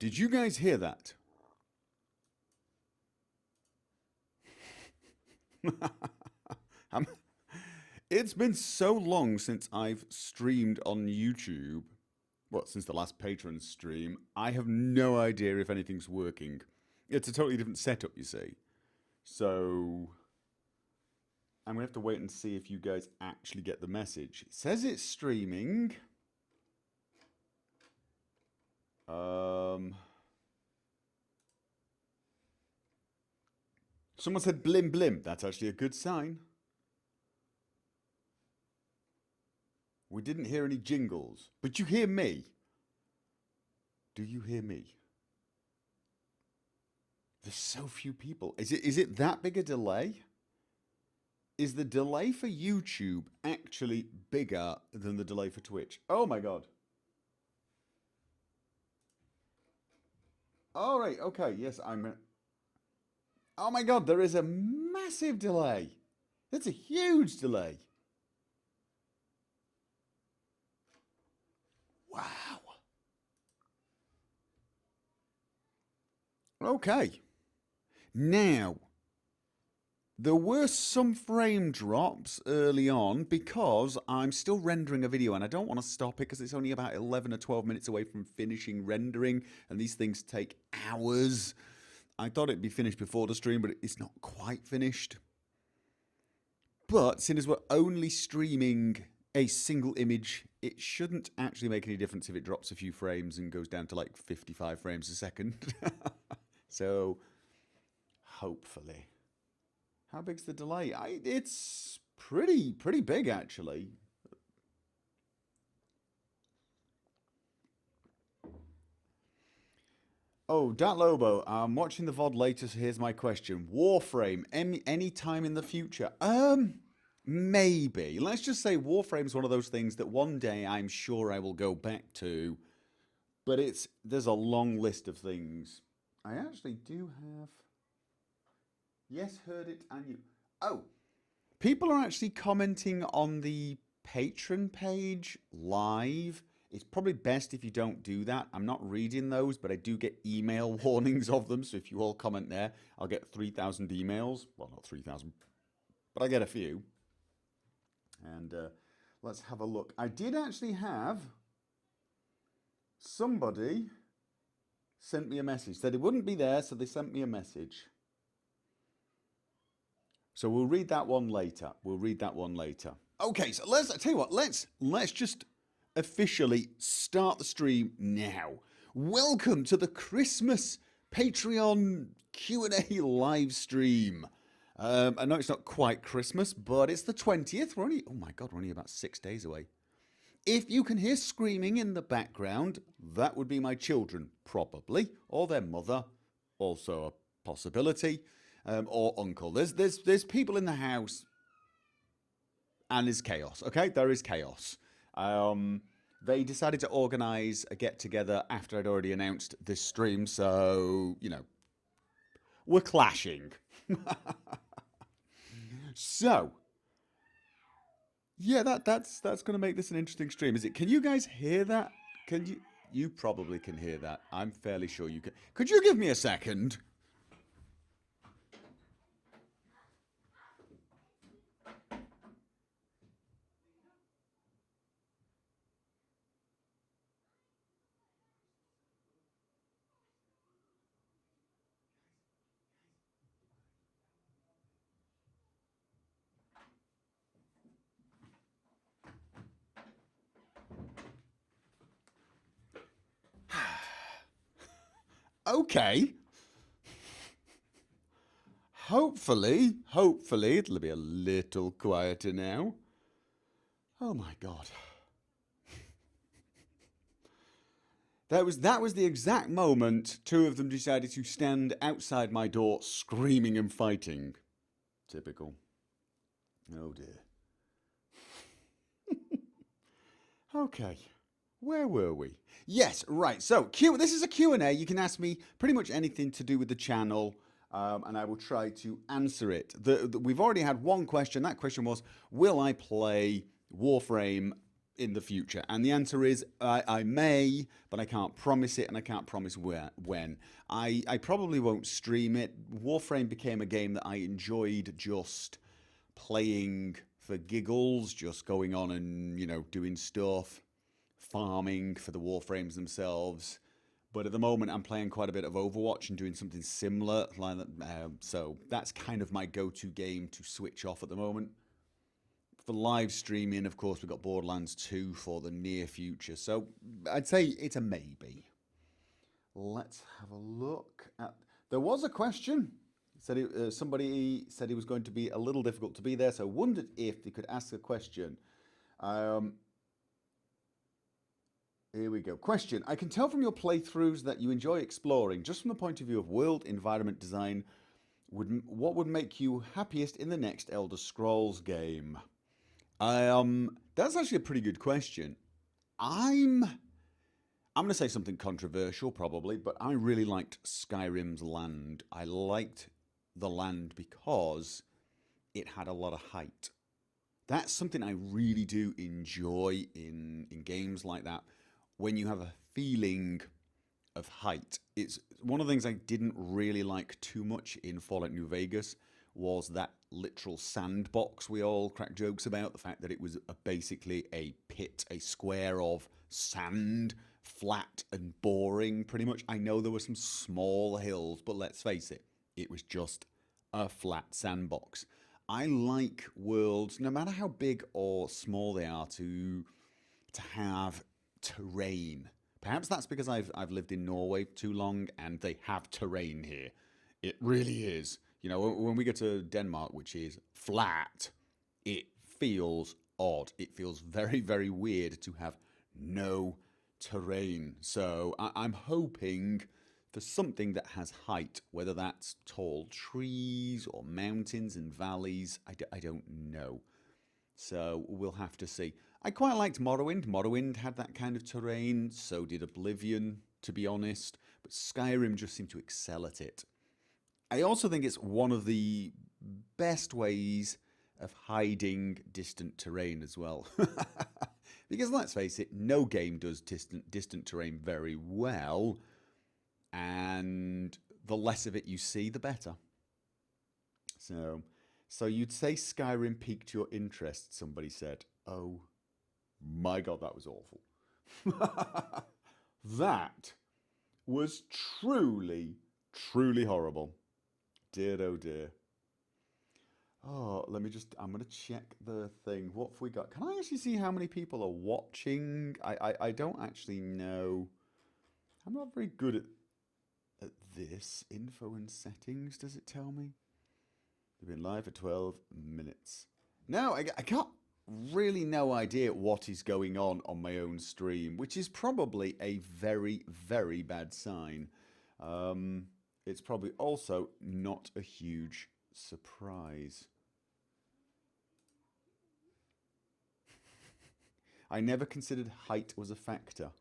Did you guys hear that? It's been so long since I've streamed on YouTube. Well, since the last Patron stream, I have no idea if anything's working. It's a totally different setup, you see. So I'm going to have to wait and see if you guys actually get the message. It says it's streaming. Someone said blim blim. That's actually a good sign. We didn't hear any jingles, but you hear me. Do you hear me? There's so few people. Is it that big a delay? Is the delay for YouTube actually bigger than the delay for Twitch? Oh my god. All right, okay, yes, oh my god, there is a massive delay. That's a huge delay. Wow. Okay. Now, there were some frame drops early on because I'm still rendering a video and I don't want to stop it because it's only about 11 or 12 minutes away from finishing rendering and these things take hours. I thought it'd be finished before the stream, but it's not quite finished. But since as we're only streaming a single image, it shouldn't actually make any difference if it drops a few frames and goes down to like 55 frames a second. So, hopefully. How big's the delay? It's pretty big actually. Oh, Dat Lobo, I'm watching the VOD later, so here's my question. Warframe, any time in the future? Maybe. Let's just say Warframe's one of those things that one day I'm sure I will go back to. But there's a long list of things. I actually do have... Yes, heard it and you... Oh, people are actually commenting on the Patron page live. It's probably best if you don't do that. I'm not reading those, but I do get email warnings of them. So if you all comment there, I'll get 3,000 emails. Well, not 3,000, but I get a few. And let's have a look. I did actually have somebody sent me a message. Said it wouldn't be there, so they sent me a message. So we'll read that one later. Okay, so I tell you what, let's just officially start the stream now. Welcome to the Christmas Patreon Q&A live stream. I know it's not quite Christmas, but it's the 20th. We're only about 6 days away. If you can hear screaming in the background, that would be my children, probably, or their mother, also a possibility. Or uncle. There's people in the house, and there's chaos. Okay, there is chaos. They decided to organise a get together after I'd already announced this stream, so you know we're clashing. So yeah, that's going to make this an interesting stream. Is it? Can you guys hear that? Can you? You probably can hear that. I'm fairly sure you can. Could you give me a second? Okay. Hopefully it'll be a little quieter now. Oh my god. That was the exact moment two of them decided to stand outside my door screaming and fighting. Typical. Oh dear. Okay. Where were we? Yes, right. So, this is a Q&A. You can ask me pretty much anything to do with the channel, and I will try to answer it. We've already had one question. That question was, will I play Warframe in the future? And the answer is I may, but I can't promise it, and I can't promise when. I probably won't stream it. Warframe became a game that I enjoyed just playing for giggles, just going on and, you know, doing stuff, farming for the Warframes themselves. But at the moment, I'm playing quite a bit of Overwatch and doing something similar. So that's kind of my go-to game to switch off at the moment. For live streaming, of course, we've got Borderlands 2 for the near future. So I'd say it's a maybe. Let's have a look at... There was a question. Somebody said it was going to be a little difficult to be there, so I wondered if they could ask a question. Here we go. Question. I can tell from your playthroughs that you enjoy exploring. Just from the point of view of world environment design, what would make you happiest in the next Elder Scrolls game? That's actually a pretty good question. I'm going to say something controversial probably, but I really liked Skyrim's land. I liked the land because it had a lot of height. That's something I really do enjoy in games like that. When you have a feeling of height. It's one of the things I didn't really like too much in Fallout New Vegas was that literal sandbox we all crack jokes about. The fact that it was basically a pit, a square of sand, flat and boring pretty much. I know there were some small hills, but let's face it, it was just a flat sandbox. I like worlds, no matter how big or small they are, to have terrain. Perhaps that's because I've lived in Norway too long and they have terrain here. It really is. You know, when we go to Denmark, which is flat, it feels odd. It feels very, very weird to have no terrain. So I'm hoping for something that has height, whether that's tall trees or mountains and valleys. I don't know. So we'll have to see. I quite liked Morrowind. Morrowind had that kind of terrain. So did Oblivion, to be honest. But Skyrim just seemed to excel at it. I also think it's one of the best ways of hiding distant terrain as well. Because let's face it, no game does distant terrain very well. And the less of it you see, the better. So you'd say Skyrim piqued your interest, somebody said. Oh my God, that was awful. That was truly, truly horrible. Dear, oh dear. Oh, I'm going to check the thing. What have we got? Can I actually see how many people are watching? I don't actually know. I'm not very good at this. Info and settings, does it tell me? We've been live for 12 minutes. No, I got really no idea what is going on my own stream, which is probably a very, very bad sign. It's probably also not a huge surprise. I never considered height was a factor.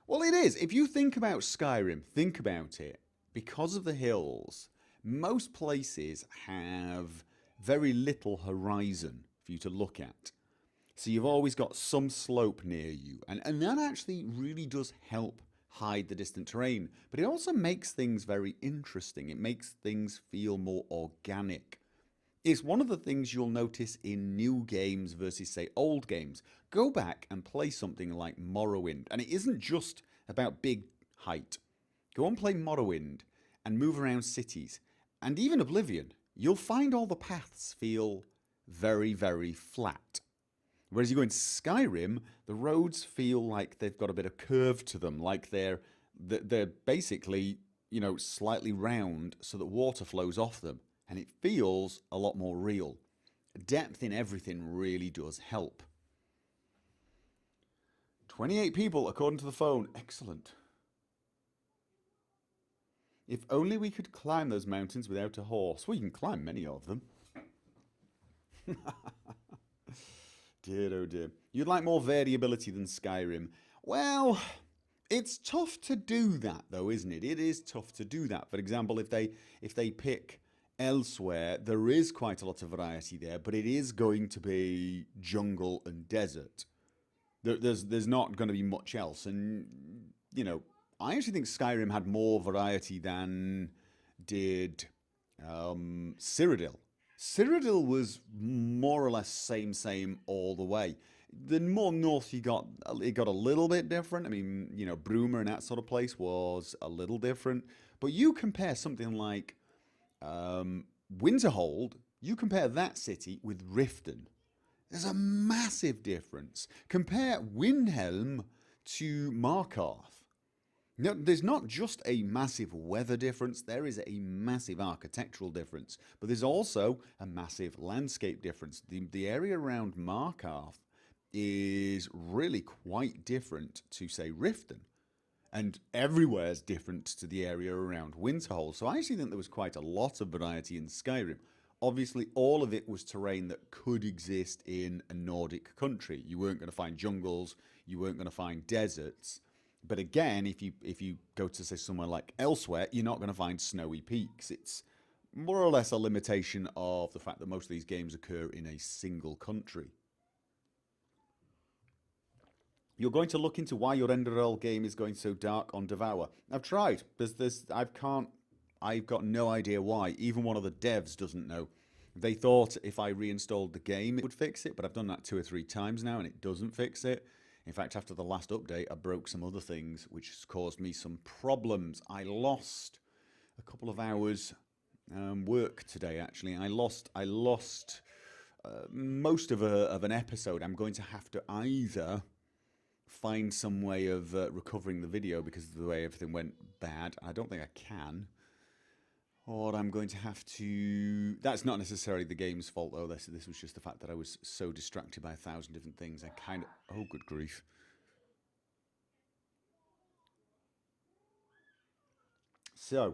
Well, it is. If you think about Skyrim, think about it. Because of the hills, most places have very little horizon for you to look at. So you've always got some slope near you. And that actually really does help hide the distant terrain. But it also makes things very interesting. It makes things feel more organic. It's one of the things you'll notice in new games versus, say, old games. Go back and play something like Morrowind. And it isn't just about big height. Go and play Morrowind and move around cities. And even Oblivion, you'll find all the paths feel very, very flat. Whereas you go in Skyrim, the roads feel like they've got a bit of curve to them, like they're basically, you know, slightly round so that water flows off them. And it feels a lot more real. Depth in everything really does help. 28 people according to the phone. Excellent. If only we could climb those mountains without a horse. Well, you can climb many of them. Dear, oh dear. You'd like more variability than Skyrim. Well, it's tough to do that though, isn't it? It is tough to do that. For example, if they pick elsewhere, there is quite a lot of variety there, but it is going to be jungle and desert. There's not going to be much else, and I actually think Skyrim had more variety than did Cyrodiil. Cyrodiil was more or less same all the way. The more north you got, it got a little bit different. I mean, Bruma and that sort of place was a little different. But you compare something like Winterhold, you compare that city with Riften. There's a massive difference. Compare Windhelm to Markarth. No, there's not just a massive weather difference, there is a massive architectural difference, but there's also a massive landscape difference. The area around Markarth is really quite different to, say, Riften, and everywhere is different to the area around Winterhold. So I actually think there was quite a lot of variety in Skyrim. Obviously, all of it was terrain that could exist in a Nordic country. You weren't going to find jungles, you weren't going to find deserts. But again, if you go to, say, somewhere like Elsewhere, you're not going to find snowy peaks. It's more or less a limitation of the fact that most of these games occur in a single country. You're going to look into why your Enderell game is going so dark on Devour. I've tried. I've got no idea why. Even one of the devs doesn't know. They thought if I reinstalled the game, it would fix it, but I've done that 2 or 3 times now, and it doesn't fix it. In fact, after the last update, I broke some other things, which has caused me some problems. I lost a couple of hours work today, actually. I lost most of an episode. I'm going to have to either find some way of recovering the video because of the way everything went bad. I don't think I can. Or I'm going to have to... That's not necessarily the game's fault, though. This was just the fact that I was so distracted by 1,000 different things. I kind of... Oh, good grief. So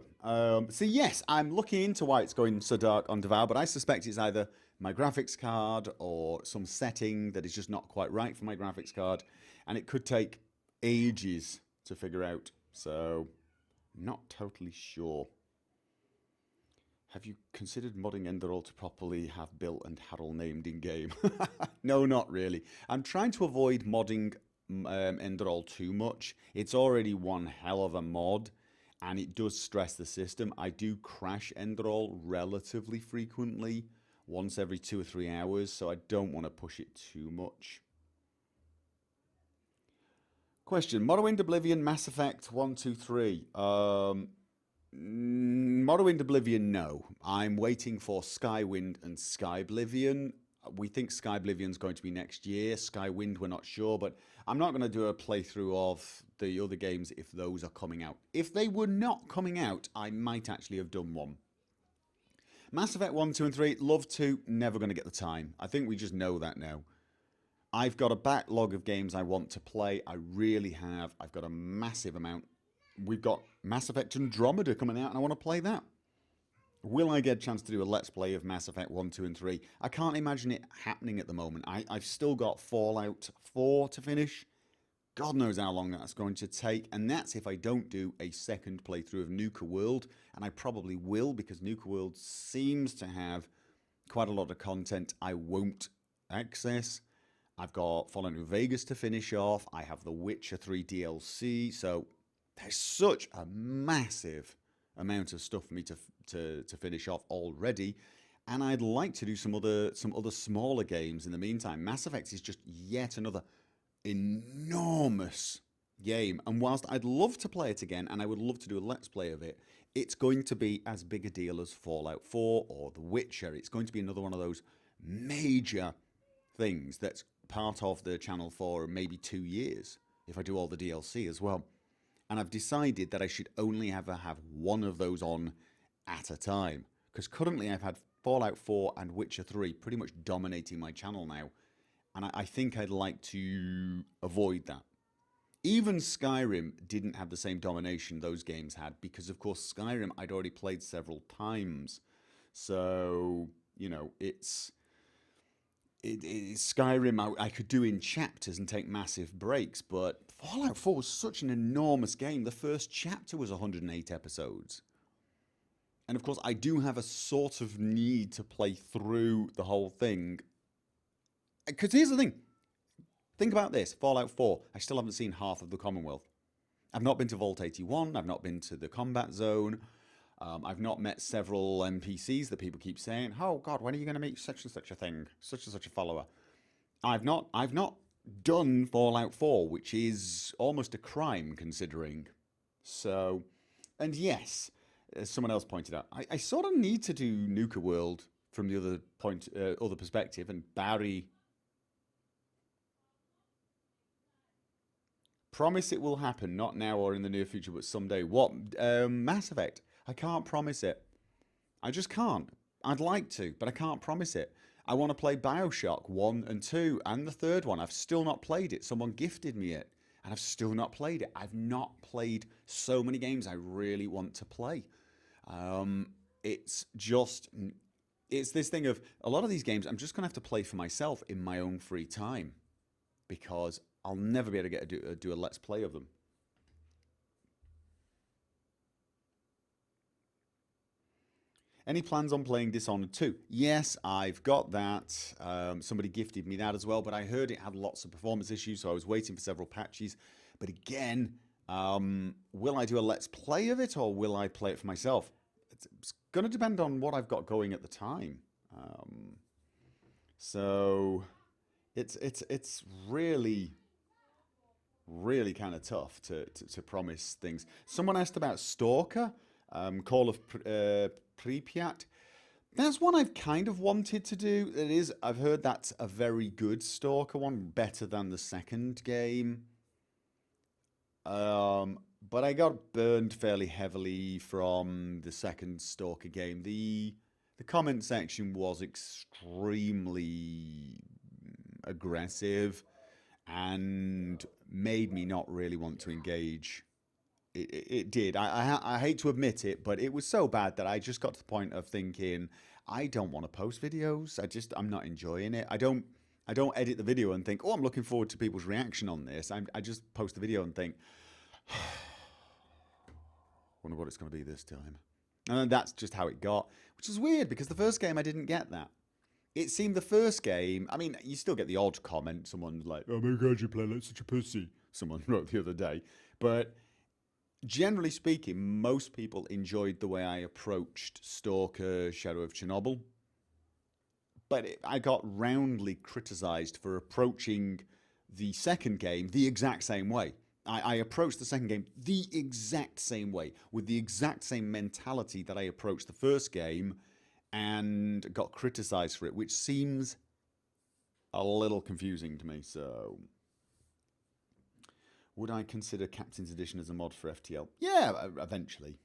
yes, I'm looking into why it's going so dark on Devour, but I suspect it's either my graphics card or some setting that is just not quite right for my graphics card, and it could take ages to figure out. So, not totally sure. Have you considered modding Enderall to properly have Bill and Harold named in-game? No, not really. I'm trying to avoid modding Enderall too much. It's already one hell of a mod, and it does stress the system. I do crash Enderall relatively frequently, once every 2 or 3 hours, so I don't want to push it too much. Question, Morrowind, Oblivion, Mass Effect 1, 2, 3. Morrowind Oblivion, no. I'm waiting for Skywind and Skyblivion. We think Skyblivion's going to be next year. Skywind, we're not sure, but I'm not going to do a playthrough of the other games if those are coming out. If they were not coming out, I might actually have done one. Mass Effect 1, 2, and 3, love to, never going to get the time. I think we just know that now. I've got a backlog of games I want to play. I really have. I've got a massive amount. We've got Mass Effect Andromeda coming out, and I want to play that. Will I get a chance to do a Let's Play of Mass Effect 1, 2, and 3? I can't imagine it happening at the moment. I've still got Fallout 4 to finish. God knows how long that's going to take, and that's if I don't do a second playthrough of Nuka World, and I probably will, because Nuka World seems to have quite a lot of content I won't access. I've got Fallout New Vegas to finish off. I have The Witcher 3 DLC, so there's such a massive amount of stuff for me to finish off already, and I'd like to do some other smaller games in the meantime. Mass Effect is just yet another enormous game, and whilst I'd love to play it again, and I would love to do a Let's Play of it, it's going to be as big a deal as Fallout 4 or The Witcher. It's going to be another one of those major things that's part of the channel for maybe 2 years, if I do all the DLC as well. And I've decided that I should only ever have one of those on at a time, because currently I've had Fallout 4 and Witcher 3 pretty much dominating my channel now, and I think I'd like to avoid that. Even Skyrim didn't have the same domination those games had, because of course Skyrim I'd already played several times. So, you know, it's Skyrim I could do in chapters and take massive breaks, but Fallout 4 was such an enormous game. The first chapter was 108 episodes. And of course, I do have a sort of need to play through the whole thing. Because here's the thing. Think about this, Fallout 4, I still haven't seen half of the Commonwealth. I've not been to Vault 81, I've not been to the combat zone, I've not met several NPCs that people keep saying, oh God, when are you going to meet such and such a thing, such and such a follower? I've not done Fallout 4, which is almost a crime considering. So, and yes, as someone else pointed out, I sort of need to do Nuka World from the other perspective, and Barry promise it will happen, not now or in the near future, but someday. What? Mass Effect. I can't promise it. I just can't. I'd like to, but I can't promise it. I want to play Bioshock 1 and 2 and the third one. I've still not played it. Someone gifted me it, and I've still not played it. I've not played so many games I really want to play. It's this thing of a lot of these games I'm just going to have to play for myself in my own free time because I'll never be able to get to do a Let's Play of them. Any plans on playing Dishonored 2? Yes, I've got that. Somebody gifted me that as well, but I heard it had lots of performance issues, so I was waiting for several patches. But again, will I do a Let's Play of it, or will I play it for myself? It's going to depend on what I've got going at the time. So it's really kind of tough to promise things. Someone asked about Stalker, Call of Pripyat. That's one I've kind of wanted to do. It is. I've heard that's a very good Stalker one, better than the second game. But I got burned fairly heavily from the second Stalker game. The comment section was extremely aggressive and made me not really want to engage. It did. I hate to admit it, but it was so bad that I just got to the point of thinking, I don't want to post videos. I'm not enjoying it. I don't edit the video and think, oh, I'm looking forward to people's reaction on this. I just post the video and think, wonder what it's going to be this time. And that's just how it got, which is weird because the first game I didn't get that. It seemed the first game, I mean, you still get the odd comment. Someone's like, oh my God, you play like such a pussy. Someone wrote the other day. But generally speaking, most people enjoyed the way I approached Stalker Shadow of Chernobyl. But I got roundly criticized for approaching the second game the exact same way. I approached the second game the exact same way, with the exact same mentality that I approached the first game, and got criticized for it, which seems a little confusing to me. So, would I consider Captain's Edition as a mod for FTL? Yeah, eventually.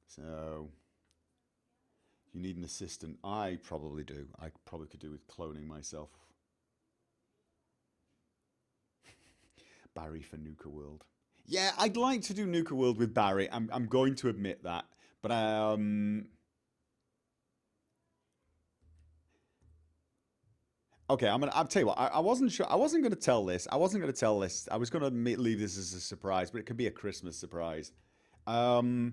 So, you need an assistant. I probably do. I probably could do with cloning myself. Barry for Nuka World. Yeah, I'd like to do Nuka World with Barry. I'm going to admit that. But okay, I'll tell you what. I wasn't sure. I wasn't going to tell this. I was going to leave this as a surprise, but it could be a Christmas surprise. I've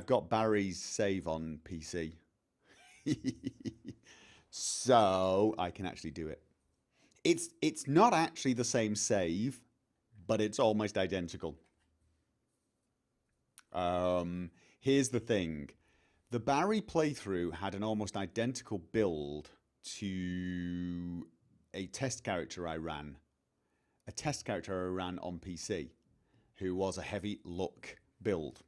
got Barry's save on PC, so I can actually do it. It's not actually the same save, but it's almost identical. Here's the thing. The Barry playthrough had an almost identical build to a test character I ran. A test character I ran on PC, who was a heavy luck build.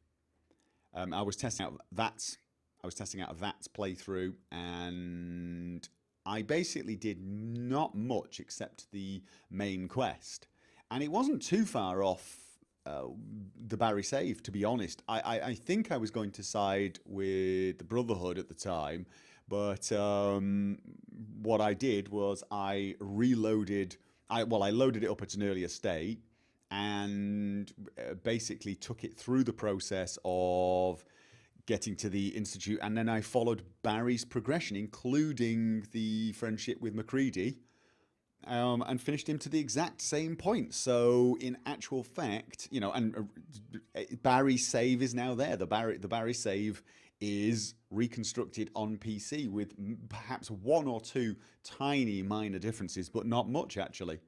I was testing out VATS playthrough, and I basically did not much except the main quest. And it wasn't too far off the Barry save, to be honest. I think I was going to side with the Brotherhood at the time, but what I did was I loaded it up at an earlier state and basically took it through the process of getting to the Institute, and then I followed Barry's progression, including the friendship with MacReady, and finished him to the exact same point. So in actual fact, and Barry's save is now there. The Barry save is reconstructed on PC with perhaps one or two tiny minor differences, but not much actually.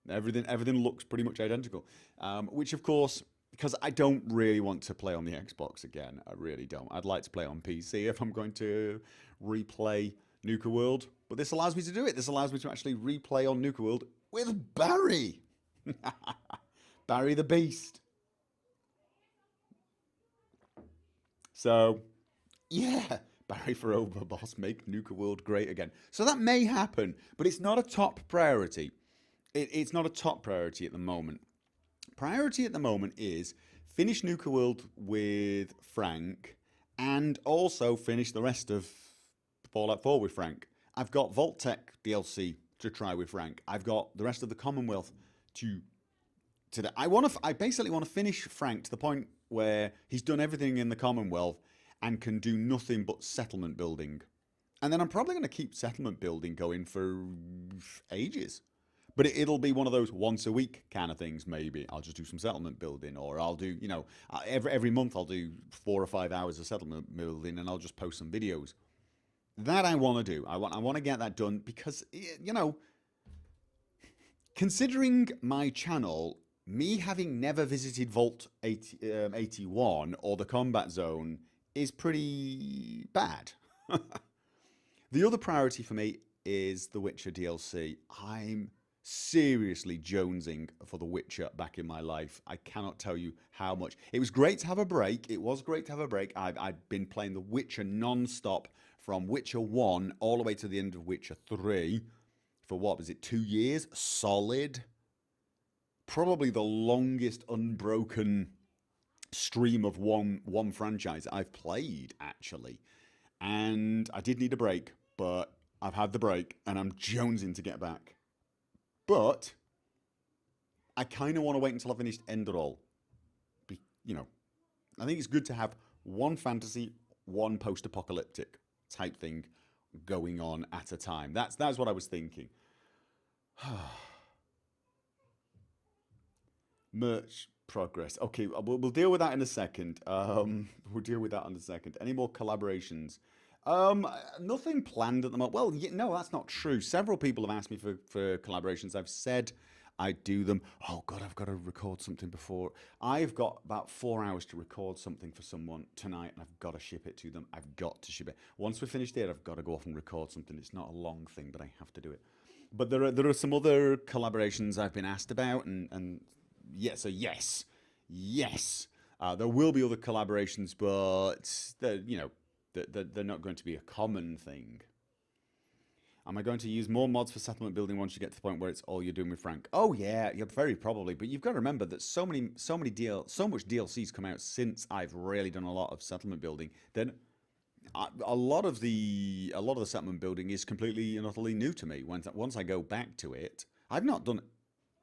Everything looks pretty much identical, which of course, because I don't really want to play on the Xbox again. I really don't. I'd like to play on PC if I'm going to replay Nuka World, but this allows me to do it. This allows me to actually replay on Nuka World with Barry. Barry the Beast. So, yeah, Barry for Overboss, make Nuka World great again. So that may happen, but it's not a top priority. It's not a top priority at the moment. Priority at the moment is finish Nuka World with Frank and also finish the rest of Fallout 4 with Frank. I've got Vault-Tec DLC to try with Frank. I've got the rest of the Commonwealth to I basically want to finish Frank to the point where he's done everything in the Commonwealth and can do nothing but settlement building. And then I'm probably going to keep settlement building going for ages. But it'll be one of those once a week kind of things, maybe. I'll just do some settlement building, or I'll do, every month I'll do 4 or 5 hours of settlement building and I'll just post some videos. That I want to do. I want to get that done because, considering my channel, me having never visited Vault 81 or the Combat Zone is pretty bad. The other priority for me is the Witcher DLC. I'm seriously jonesing for The Witcher back in my life. I cannot tell you how much. It was great to have a break. It was great to have a break. I've been playing The Witcher non-stop from Witcher 1 all the way to the end of Witcher 3 for what was it, 2 years? Solid. Probably the longest unbroken stream of one franchise I've played, actually. And I did need a break, but I've had the break and I'm jonesing to get back. But I kind of want to wait until I finished Enderall. I think it's good to have one fantasy, one post-apocalyptic type thing going on at a time. That's what I was thinking. Merch progress. Okay, we'll deal with that in a second. We'll deal with that in a second. Any more collaborations? Nothing planned at the moment. Well, no, that's not true. Several people have asked me for collaborations. I've said I'd do them. Oh God, I've got to record something before. I've got about 4 hours to record something for someone tonight, and I've got to ship it to them. I've got to ship it. Once we're finished here, I've got to go off and record something. It's not a long thing, but I have to do it. But there are some other collaborations I've been asked about, and yes, so yes. There will be other collaborations, but they're not going to be a common thing. Am I going to use more mods for settlement building once you get to the point where it's all you're doing with Frank? Oh yeah, you're very probably. But you've got to remember that so much DLC's come out since I've really done a lot of settlement building. Then a lot of the settlement building is completely and utterly new to me. Once I go back to it, I've not done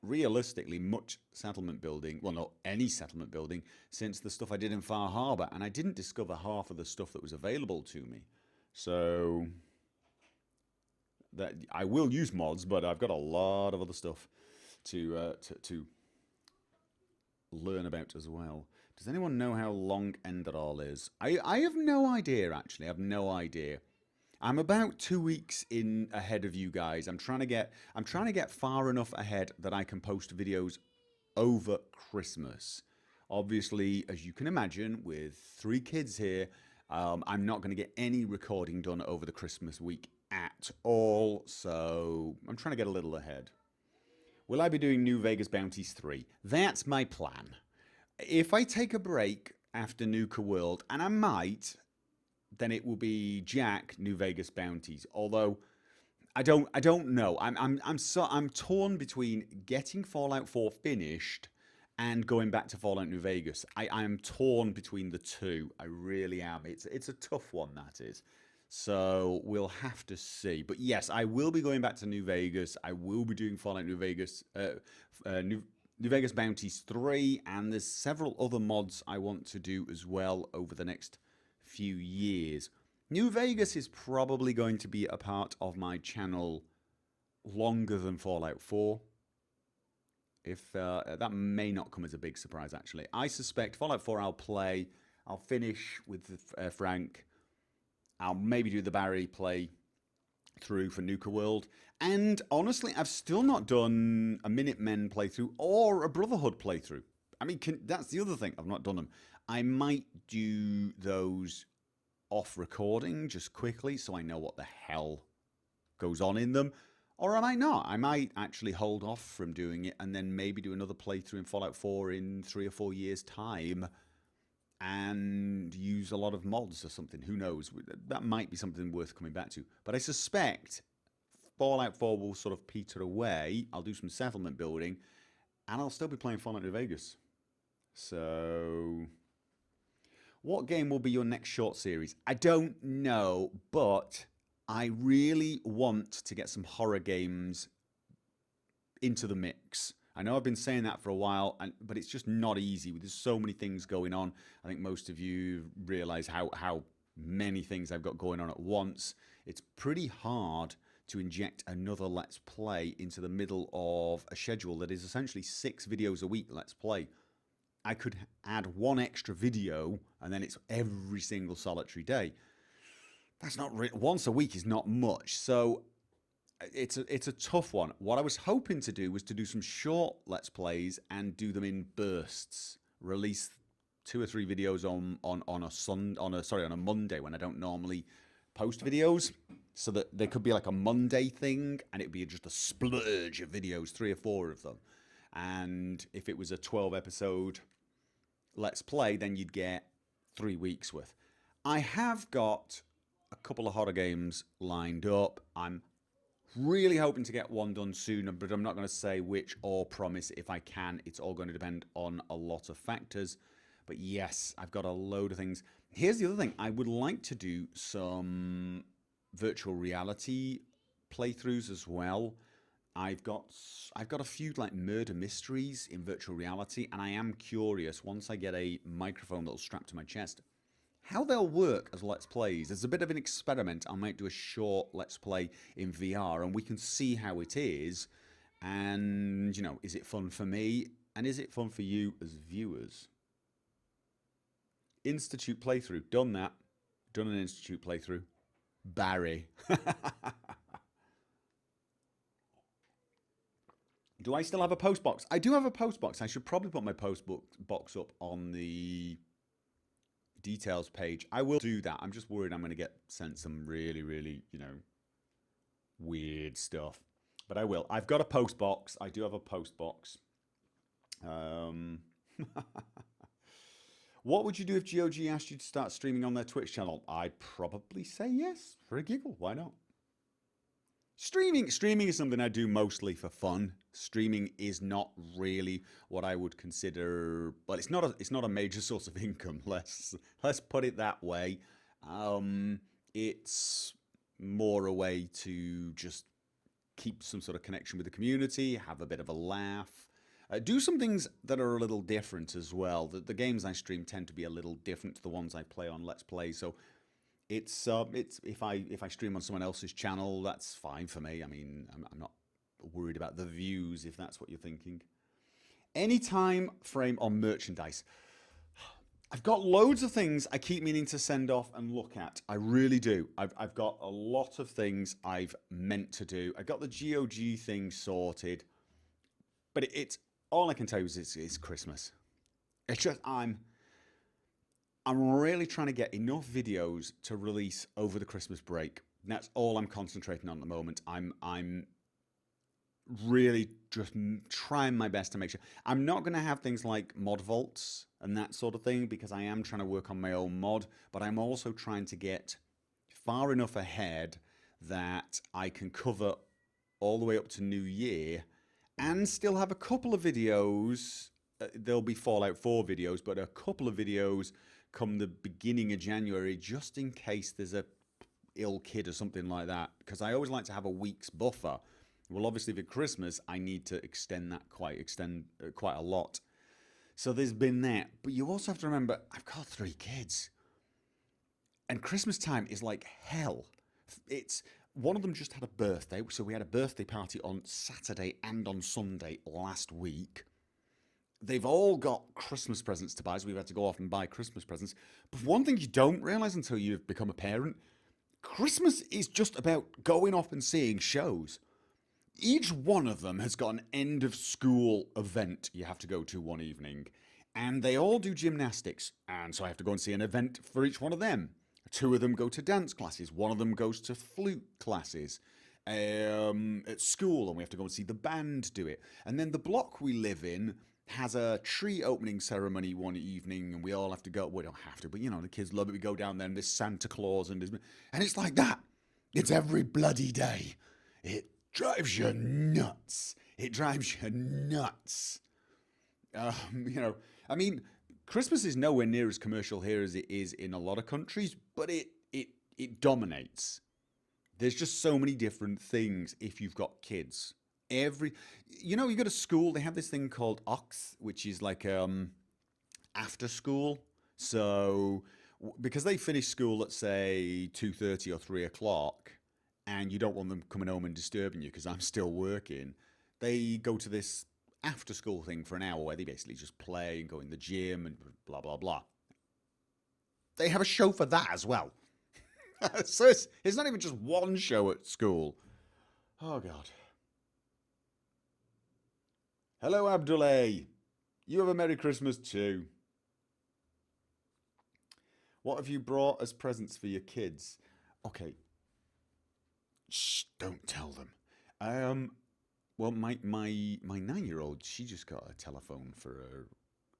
realistically much settlement building, well, not any settlement building, since the stuff I did in Far Harbor, and I didn't discover half of the stuff that was available to me. So that I will use mods, but I've got a lot of other stuff to learn about as well. Does anyone know how long Enderall is? I have no idea, actually. I have no idea. I'm about 2 weeks in ahead of you guys. I'm trying to get far enough ahead that I can post videos over Christmas. Obviously, as you can imagine, with 3 kids here, I'm not going to get any recording done over the Christmas week at all. So I'm trying to get a little ahead. Will I be doing New Vegas Bounties 3? That's my plan. If I take a break after Nuka World, and I might, then it will be Jack New Vegas Bounties. Although I don't know. I'm torn between getting Fallout 4 finished and going back to Fallout New Vegas. I'm torn between the two. I really am. It's a tough one, that is. So we'll have to see. But yes, I will be going back to New Vegas. I will be doing Fallout New Vegas, New Vegas Bounties 3, and there's several other mods I want to do as well over the next few years. New Vegas is probably going to be a part of my channel longer than Fallout 4. If that may not come as a big surprise, actually. I suspect Fallout 4 I'll finish with Frank I'll maybe do the Barry play through for Nuka World. And honestly, I've still not done a Minutemen playthrough or a Brotherhood playthrough. I mean, that's the other thing. I've not done them. I might do those off recording just quickly so I know what the hell goes on in them. Or I might not. I might actually hold off from doing it and then maybe do another playthrough in Fallout 4 in 3 or 4 years' time and use a lot of mods or something. Who knows? That might be something worth coming back to. But I suspect Fallout 4 will sort of peter away. I'll do some settlement building and I'll still be playing Fallout New Vegas. So what game will be your next short series? I don't know, but I really want to get some horror games into the mix. I know I've been saying that for a while, but it's just not easy. There's so many things going on. I think most of you realize how many things I've got going on at once. It's pretty hard to inject another Let's Play into the middle of a schedule that is essentially 6 videos a week Let's Play. I could add one extra video and then it's every single solitary day. That's not once a week is not much. So it's a tough one. What I was hoping to do was to do some short Let's Plays and do them in bursts. Release 2 or 3 videos on a Monday when I don't normally post videos, so that there could be like a Monday thing and it'd be just a splurge of videos, 3 or 4 of them. And if it was a 12 episode Let's Play, then you'd get 3 weeks worth. I have got a couple of horror games lined up. I'm really hoping to get one done sooner, but I'm not going to say which or promise if I can. It's all going to depend on a lot of factors. But yes, I've got a load of things. Here's the other thing. I would like to do some virtual reality playthroughs as well. I've got a few like murder mysteries in virtual reality, and I am curious, once I get a microphone that'll strap to my chest, how they'll work as Let's Plays. As a bit of an experiment, I might do a short Let's Play in VR, and we can see how it is. And, you know, is it fun for me? And is it fun for you as viewers? Institute playthrough. Done that. Done an Institute playthrough. Barry. Do I still have a post box? I do have a post box. I should probably put my post box up on the details page. I will do that. I'm just worried I'm going to get sent some really, really, you know, weird stuff. But I will. I've got a post box. I do have a post box. What would you do if GOG asked you to start streaming on their Twitch channel? I'd probably say yes, for a giggle. Why not? Streaming is something I do mostly for fun. Streaming is not really what I would consider, but it's not a major source of income. Let's put it that way. It's more a way to just keep some sort of connection with the community, have a bit of a laugh, do some things that are a little different as well. The games I stream tend to be a little different to the ones I play on Let's Play, so it's if I stream on someone else's channel, that's fine for me. I mean, I'm not worried about the views if that's what you're thinking. Any time frame on merchandise. I've got loads of things I keep meaning to send off and look at. I really do. I've got a lot of things I've meant to do. I got the GOG thing sorted, but it's all I can tell you is it's Christmas. It's just I'm really trying to get enough videos to release over the Christmas break. That's all I'm concentrating on at the moment. I'm really just trying my best to make sure. I'm not going to have things like mod vaults and that sort of thing because I am trying to work on my own mod, but I'm also trying to get far enough ahead that I can cover all the way up to New Year and still have a couple of videos. There'll be Fallout 4 videos, but a couple of videos come the beginning of January, just in case there's a ill kid or something like that, because I always like to have a week's buffer. Well, obviously for Christmas, I need to extend that quite a lot. So there's been that, but you also have to remember, I've got 3 kids, and Christmas time is like hell. It's one of them just had a birthday, so we had a birthday party on Saturday and on Sunday last week. They've all got Christmas presents to buy, so we've had to go off and buy Christmas presents. But one thing you don't realise until you've become a parent Christmas is just about going off and seeing shows. Each one of them has got an end of school event you have to go to one evening, and they all do gymnastics, and so I have to go and see an event for each one of them. Two of them go to dance classes, one of them goes to flute classes at school, and we have to go and see the band do it. And then the block we live in has a tree opening ceremony one evening, and we all have to go. We don't have to, but you know, the kids love it. We go down there, and there's Santa Claus, and it's like that. It's every bloody day. It drives you nuts. It drives you nuts. You know, I mean, Christmas is nowhere near as commercial here as it is in a lot of countries, but it dominates. There's just so many different things if you've got kids. You know, you go to school, they have this thing called Ox, which is like after school. So because they finish school at say 2:30 or 3 o'clock, and you don't want them coming home and disturbing you because I'm still working, they go to this after school thing for an hour where they basically just play and go in the gym and blah blah blah. They have a show for that as well. So it's not even just one show at school. Oh God. Hello, Abdullah. You have a Merry Christmas too. What have you brought as presents for your kids? Okay. Shh, don't tell them. Well, my 9-year-old, she just got a telephone for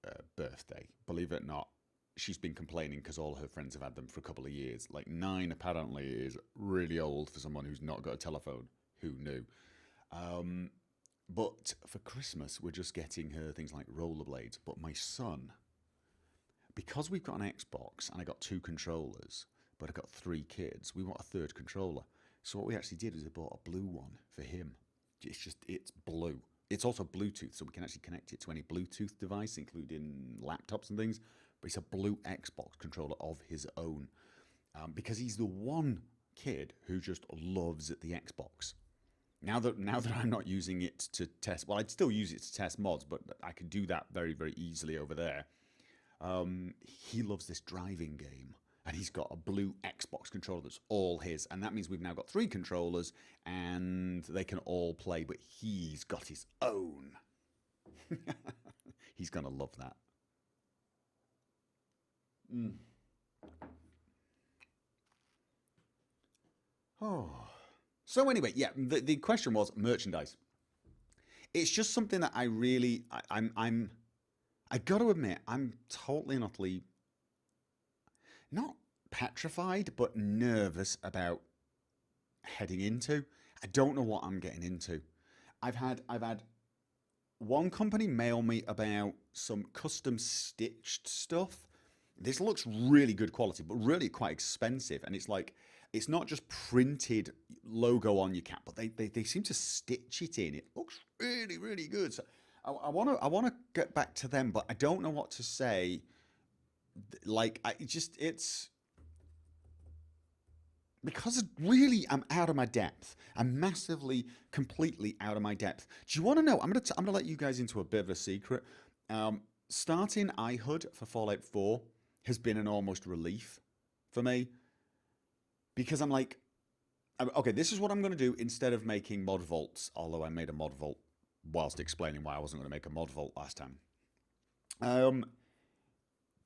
her birthday. Believe it or not, she's been complaining because all her friends have had them for a couple of years. Like 9 apparently is really old for someone who's not got a telephone. Who knew? But for Christmas, we're just getting her things like rollerblades. But my son, because we've got an Xbox and I got 2 controllers, but I got 3 kids, we want a 3rd controller. So what we actually did is I bought a blue one for him. It's blue. It's also Bluetooth, so we can actually connect it to any Bluetooth device, including laptops and things. But it's a blue Xbox controller of his own, because he's the one kid who just loves the Xbox. Now that I'm not using it to test, well, I'd still use it to test mods, but I could do that very, very easily over there. He loves this driving game, and he's got a blue Xbox controller that's all his, and that means we've now got 3 controllers, and they can all play, but he's got his own. He's gonna love that. Oh. So anyway, yeah, the question was merchandise. It's just something that I got to admit, I'm totally and utterly not petrified, but nervous about heading into. I don't know what I'm getting into. I've had one company mail me about some custom stitched stuff. This looks really good quality, but really quite expensive. And it's like, it's not just printed logo on your cap, but they seem to stitch it in. It looks really, really good. So I want to get back to them, but I don't know what to say. Like, it's because really I'm out of my depth. I'm massively, completely out of my depth. Do you want to know? I'm gonna let you guys into a bit of a secret. Starting iHUD for Fallout 4 has been an almost relief for me, because I'm like, okay, this is what I'm going to do instead of making mod vaults, although I made a mod vault whilst explaining why I wasn't going to make a mod vault last time.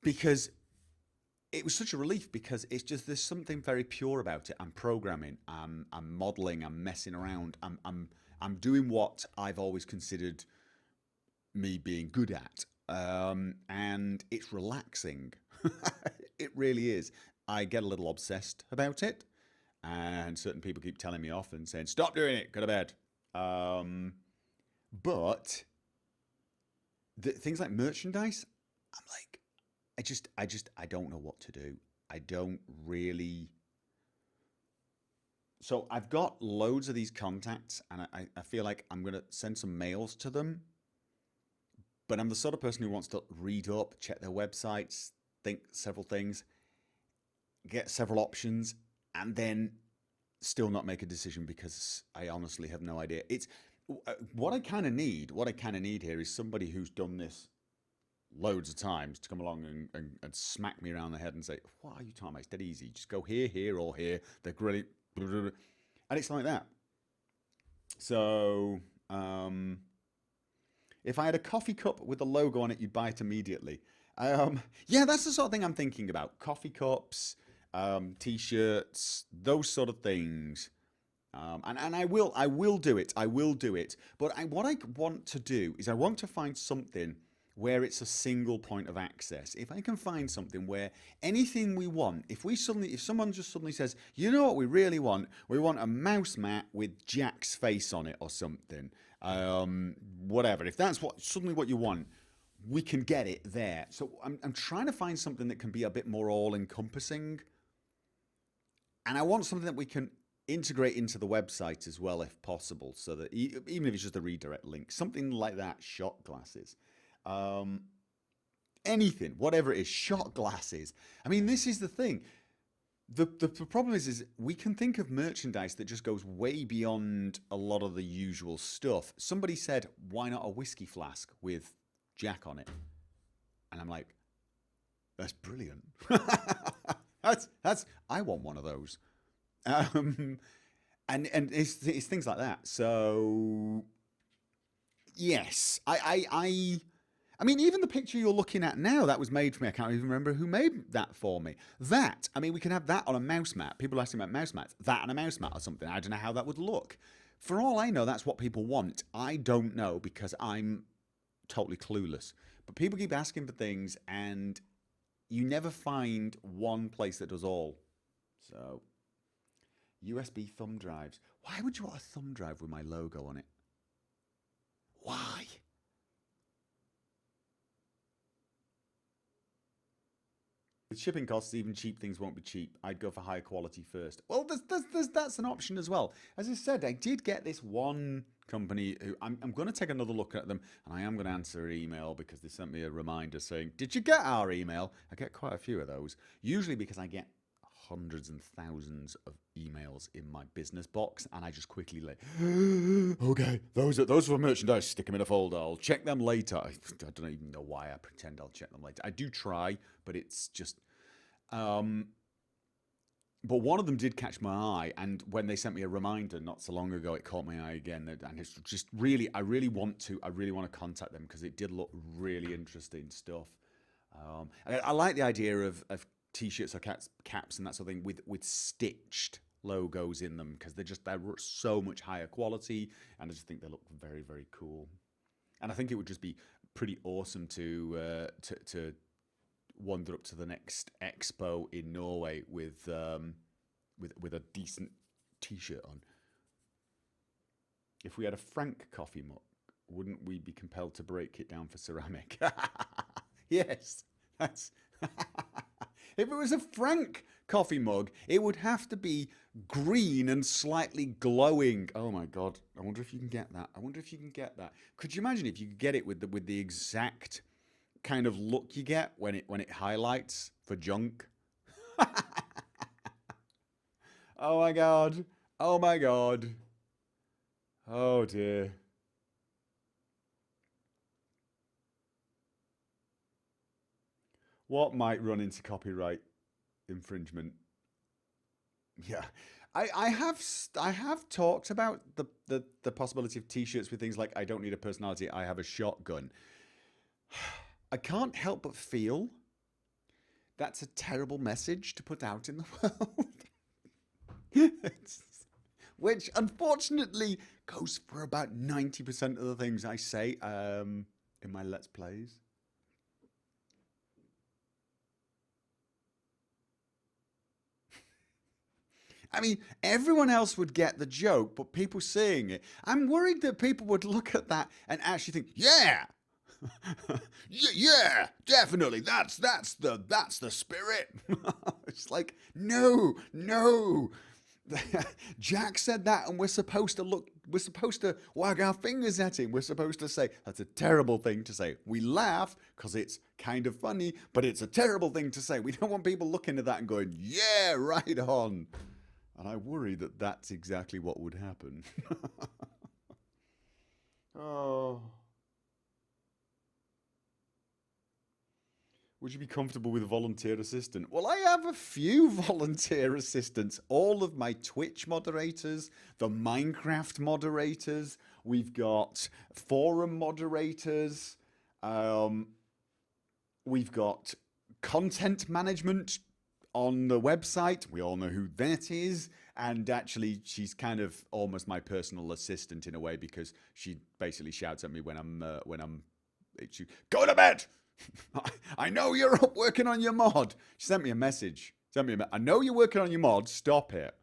Because it was such a relief, because it's just, there's something very pure about it. I'm programming, I'm modeling, I'm messing around, I'm doing what I've always considered me being good at. And it's relaxing. It really is. I get a little obsessed about it, and certain people keep telling me off and saying, stop doing it, go to bed. But things like merchandise, I'm like, I don't know what to do. I don't really. So I've got loads of these contacts, and I feel like I'm going to send some mails to them. But I'm the sort of person who wants to read up, check their websites, think several things, get several options, and then still not make a decision, because I honestly have no idea. It's what I kind of need. What I kind of need here is somebody who's done this loads of times to come along and smack me around the head and say, what are you talking about? It's dead easy. Just go here, here, or here. They're really... And it's like that. So, if I had a coffee cup with a logo on it, you'd buy it immediately. Yeah, that's the sort of thing I'm thinking about. Coffee cups, t-shirts, those sort of things. And I will do it. I will do it. But what I want to do is I want to find something where it's a single point of access. If I can find something where anything we want, if someone just suddenly says, you know what we really want? We want a mouse mat with Jack's face on it or something. Whatever. If that's suddenly what you want, we can get it there. So I'm trying to find something that can be a bit more all-encompassing. And I want something that we can integrate into the website as well, if possible, so that even if it's just a redirect link, something like that, shot glasses. Anything, whatever it is, shot glasses. I mean, this is the thing. The problem is we can think of merchandise that just goes way beyond a lot of the usual stuff. Somebody said, why not a whiskey flask with Jack on it? And I'm like, that's brilliant. I want one of those. And it's things like that. So yes, I mean, even the picture you're looking at now, that was made for me. I can't even remember who made that for me. I mean, we can have that on a mouse mat. People are asking about mouse mats. That on a mouse mat or something. I don't know how that would look. For all I know, that's what people want. I don't know because I'm totally clueless. But people keep asking for things and you never find one place that does all. So, USB thumb drives. Why would you want a thumb drive with my logo on it? Why? With shipping costs, even cheap things won't be cheap. I'd go for higher quality first. Well, that's an option as well. As I said, I did get this one company who I'm going to take another look at them, and I am going to answer an email because they sent me a reminder saying, did you get our email? I get quite a few of those, usually because I get hundreds and thousands of emails in my business box, and I just quickly okay, those are for merchandise, stick them in a folder, I'll check them later. I don't even know why I pretend I'll check them later. I do try, but it's just but one of them did catch my eye, and when they sent me a reminder not so long ago, it caught my eye again, and it's just really, I really want to contact them because it did look really interesting stuff. I like the idea of t-shirts or caps and that sort of thing with stitched logos in them because they're so much higher quality, and I just think they look very, very cool. And I think it would just be pretty awesome to wander up to the next expo in Norway with a decent t-shirt on. If we had a Frank coffee mug, wouldn't we be compelled to break it down for ceramic? Yes, that's. If it was a Frank coffee mug, it would have to be green and slightly glowing. Oh my God! I wonder if you can get that. Could you imagine if you could get it with the exact kind of look you get when it highlights for junk? Oh my God! Oh my God! Oh dear. What might run into copyright infringement? Yeah, I have talked about the possibility of t-shirts with things like I don't need a personality, I have a shotgun. I can't help but feel that's a terrible message to put out in the world. Which unfortunately goes for about 90% of the things I say in my Let's Plays. I mean, everyone else would get the joke, but people seeing it, I'm worried that people would look at that and actually think, yeah, yeah, definitely, that's the spirit. It's like, no. Jack said that, and we're supposed to wag our fingers at him. We're supposed to say, that's a terrible thing to say. We laugh because it's kind of funny, but it's a terrible thing to say. We don't want people looking at that and going, yeah, right on. And I worry that that's exactly what would happen. Oh. Would you be comfortable with a volunteer assistant? Well, I have a few volunteer assistants. All of my Twitch moderators, the Minecraft moderators. We've got forum moderators. We've got content management on the website. We all know who that is. And actually, she's kind of almost my personal assistant in a way, because she basically shouts at me when I'm go to bed. I know you're up working on your mod. She sent me a message. I know you're working on your mod. Stop it.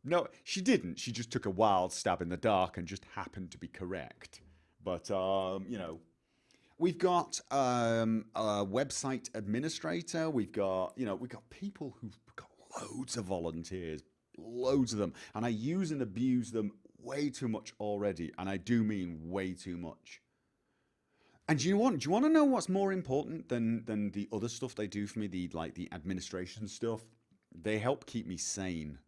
No, she didn't. She just took a wild stab in the dark and just happened to be correct. But you know, we've got a website administrator. We've got people who've got loads of volunteers, loads of them, and I use and abuse them way too much already, and I do mean way too much. And do you want to know what's more important than the other stuff they do for me, the administration stuff? They help keep me sane.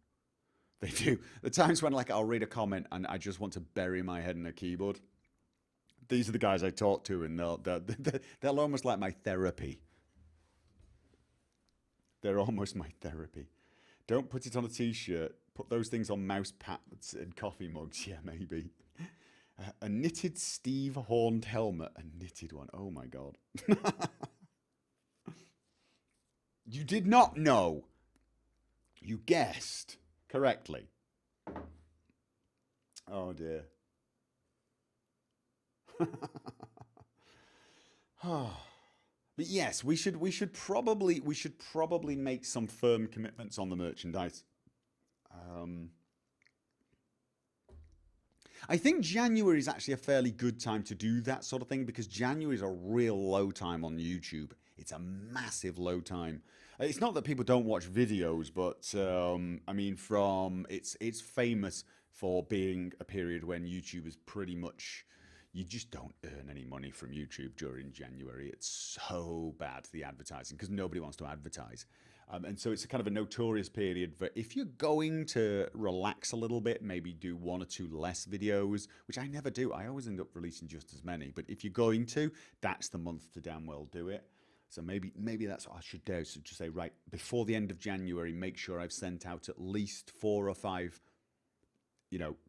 They do. The times when I'll read a comment and I just want to bury my head in a keyboard. These are the guys I talk to, and they'll almost like my therapy. They're almost my therapy. Don't put it on a t-shirt. Put those things on mouse pads and coffee mugs. Yeah, maybe. A knitted Steve horned helmet. A knitted one. Oh my god. You did not know. You guessed correctly. Oh dear. But yes, we should probably make some firm commitments on the merchandise. I think January is actually a fairly good time to do that sort of thing, because January is a real low time on YouTube. It's a massive low time. It's not that people don't watch videos, but I mean, it's famous for being a period when YouTube is pretty much, you just don't earn any money from YouTube during January. It's so bad, the advertising, because nobody wants to advertise. And so it's a kind of a notorious period for, if you're going to relax a little bit, maybe do one or two less videos, which I never do. I always end up releasing just as many. But if you're going to, that's the month to damn well do it. So maybe that's what I should do. So just say, right, before the end of January, make sure I've sent out at least 4 or 5,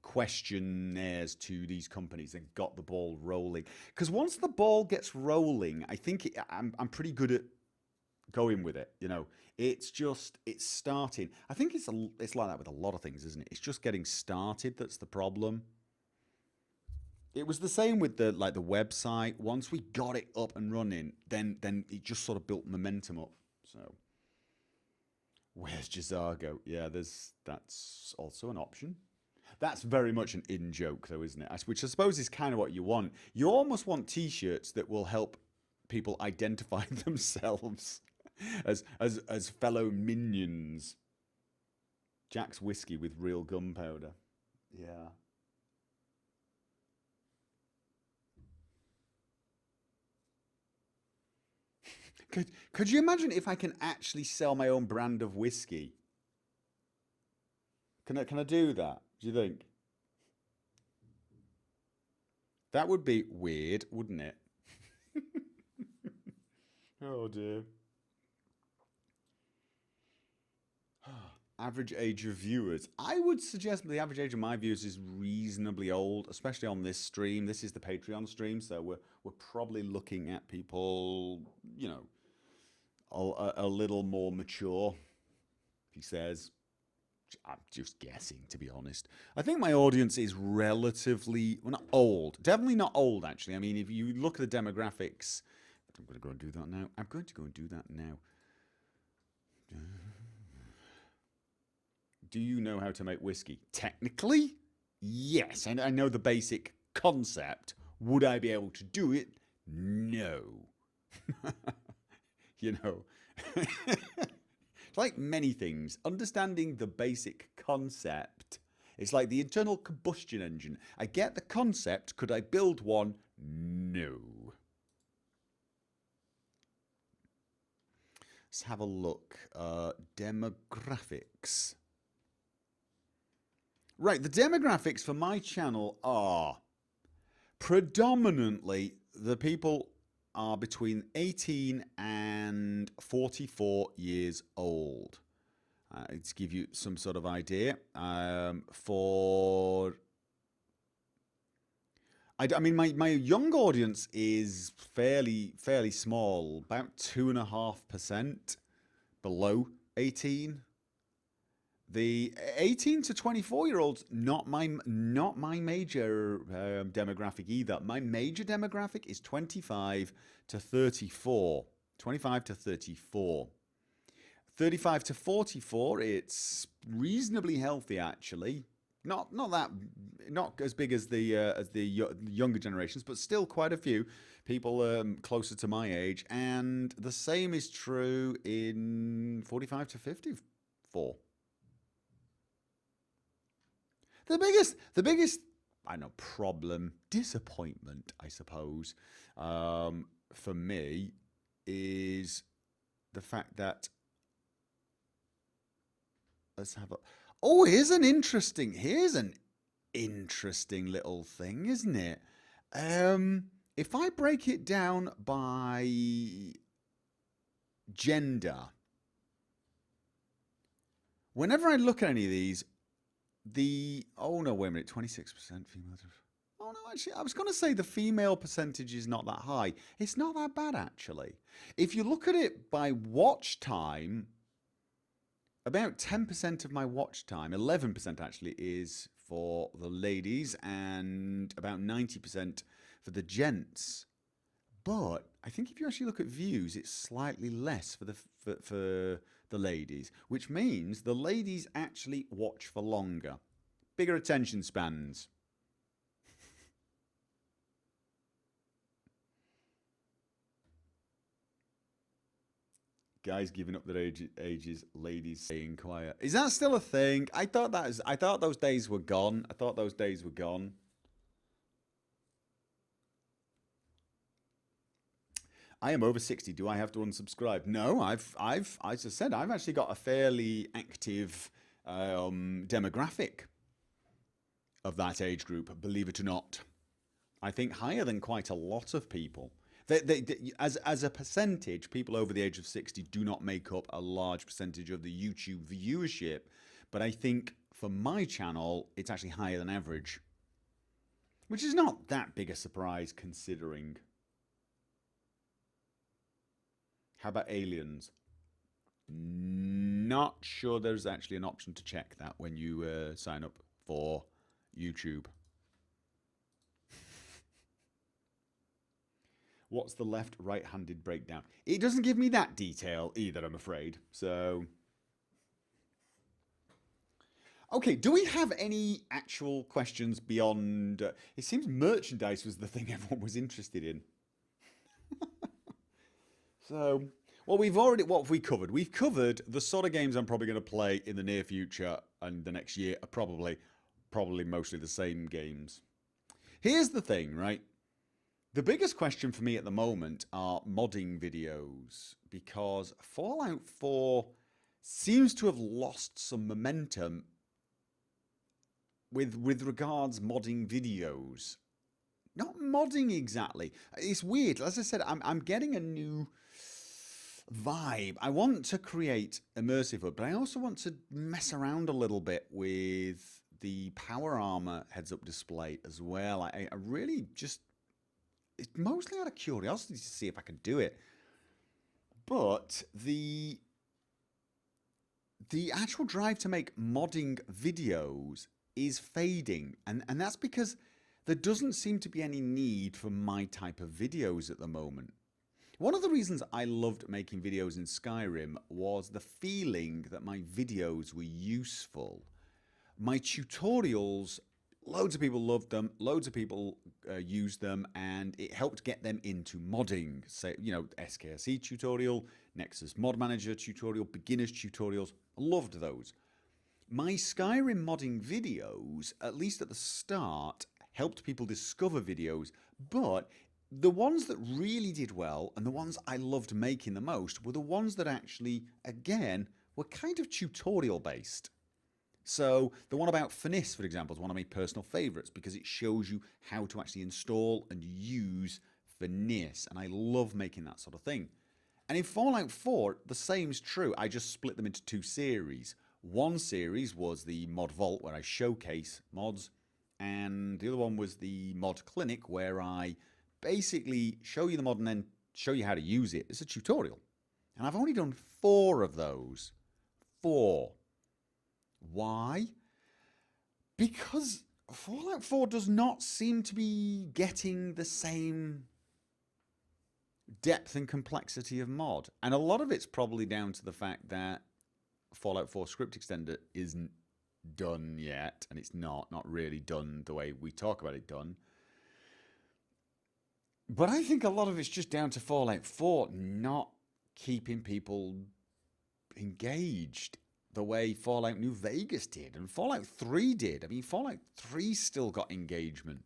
questionnaires to these companies and got the ball rolling. Because once the ball gets rolling, I think I'm pretty good at going with it. It's starting. I think it's like that with a lot of things, isn't it? It's just getting started that's the problem. It was the same with the website. Once we got it up and running, then it just sort of built momentum up. So where's Jazago? Yeah, that's also an option. That's very much an in joke though, isn't it? Which I suppose is kind of what you want. You almost want t-shirts that will help people identify themselves as fellow minions. Jack's whiskey with real gunpowder. Yeah. Could you imagine if I can actually sell my own brand of whiskey? Can I do that? Do you think? That would be weird, wouldn't it? Oh dear. Average age of viewers. I would suggest the average age of my viewers is reasonably old, especially on this stream. This is the Patreon stream, so we're probably looking at people, a little more mature, he says. I'm just guessing, to be honest. I think my audience is relatively, well, not old. Definitely not old, actually. I mean, if you look at the demographics, I'm going to go and do that now. I'm going to go and do that now. Do you know how to make whiskey? Technically, yes. And I know the basic concept. Would I be able to do it? No. It's like many things. Understanding the basic concept. It's like the internal combustion engine. I get the concept. Could I build one? No. Let's have a look. Demographics. Right, the demographics for my channel are predominantly the people are between 18 and 44 years old. To give you some sort of idea, I mean, my young audience is fairly small, about 2.5% below 18. The 18 to 24-year-olds, not my major demographic either. My major demographic is 25 to 34. 25 to 34. 35 to 44, it's reasonably healthy actually. Not as big as the younger generations, but still quite a few people closer to my age. And the same is true in 45 to 54. The biggest, I know, problem, disappointment, I suppose, for me is the fact that, let's have a, oh, here's an interesting little thing, isn't it? If I break it down by gender, whenever I look at any of these, oh no, wait a minute, 26% female. Oh no, actually, I was going to say the female percentage is not that high. It's not that bad, actually. If you look at it by watch time, about 10% of my watch time, 11% actually, is for the ladies and about 90% for the gents. But I think if you actually look at views, it's slightly less for the ladies, which means the ladies actually watch for longer. Bigger attention spans. Guys giving up their ages, ladies staying quiet. Is that still a thing? I thought those days were gone. I am over 60. Do I have to unsubscribe? No, I've as I said, I've actually got a fairly active demographic of that age group, believe it or not. I think higher than quite a lot of people. As a percentage, people over the age of 60 do not make up a large percentage of the YouTube viewership, but I think for my channel, it's actually higher than average, which is not that big a surprise considering. How about aliens? Not sure there's actually an option to check that when you sign up for YouTube. What's the left right-handed breakdown? It doesn't give me that detail either, I'm afraid. So, okay, do we have any actual questions beyond... it seems merchandise was the thing everyone was interested in. So, well, what have we covered? We've covered the sort of games I'm probably going to play in the near future and the next year are probably mostly the same games. Here's the thing, right? The biggest question for me at the moment are modding videos, because Fallout 4 seems to have lost some momentum with regards modding videos. Not modding exactly. It's weird. As I said, I'm getting a new vibe. I want to create immersive HUD, but I also want to mess around a little bit with the power armor heads-up display as well. I really just... it's mostly out of curiosity to see if I can do it. But the actual drive to make modding videos is fading. And that's because there doesn't seem to be any need for my type of videos at the moment. One of the reasons I loved making videos in Skyrim was the feeling that my videos were useful. My tutorials, loads of people loved them, loads of people used them, and it helped get them into modding. Say, you know, SKSE tutorial, Nexus Mod Manager tutorial, beginners tutorials, loved those. My Skyrim modding videos, at least at the start, helped people discover videos, but the ones that really did well and the ones I loved making the most were the ones that actually, again, were kind of tutorial based. So the one about Finis, for example, is one of my personal favorites because it shows you how to actually install and use finesse, and I love making that sort of thing. And in Fallout 4, the same's true. I just split them into two series. One series was the Mod Vault, where I showcase mods, and the other one was the Mod Clinic, where I basically show you the mod and then show you how to use it. It's a tutorial. And I've only done 4 of those. 4. Why? Because Fallout 4 does not seem to be getting the same depth and complexity of mod. And a lot of it's probably down to the fact that Fallout 4 script extender isn't done yet, and it's not really done the way we talk about it done. But I think a lot of it's just down to Fallout 4 not keeping people engaged the way Fallout New Vegas did and Fallout 3 did. I mean, Fallout 3 still got engagement.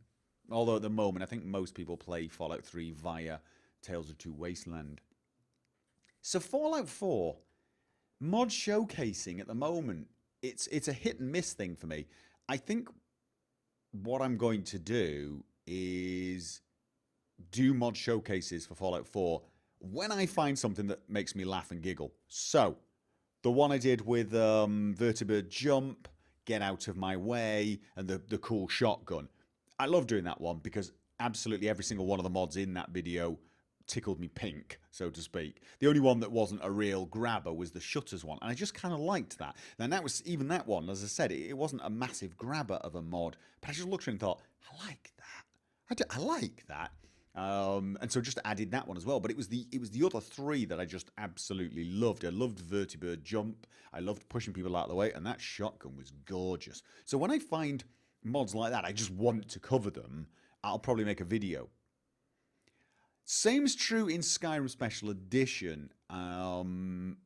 Although at the moment, I think most people play Fallout 3 via Tales of Two Wasteland. So Fallout 4, mod showcasing at the moment, it's a hit and miss thing for me. I think what I'm going to do is do mod showcases for Fallout 4 when I find something that makes me laugh and giggle. So, the one I did with Vertibird Jump, Get Out of My Way, and the cool shotgun. I love doing that one because absolutely every single one of the mods in that video tickled me pink, so to speak. The only one that wasn't a real grabber was the shutters one, and I just kind of liked that. Then that was, even that one, as I said, it wasn't a massive grabber of a mod, but I just looked at it and thought, I like that. I like that. And so just added that one as well. But it was the other 3 that I just absolutely loved. I loved Vertibird Jump. I loved pushing people out of the way, and that shotgun was gorgeous. So when I find mods like that, I just want to cover them. I'll probably make a video. Same's true in Skyrim Special Edition. My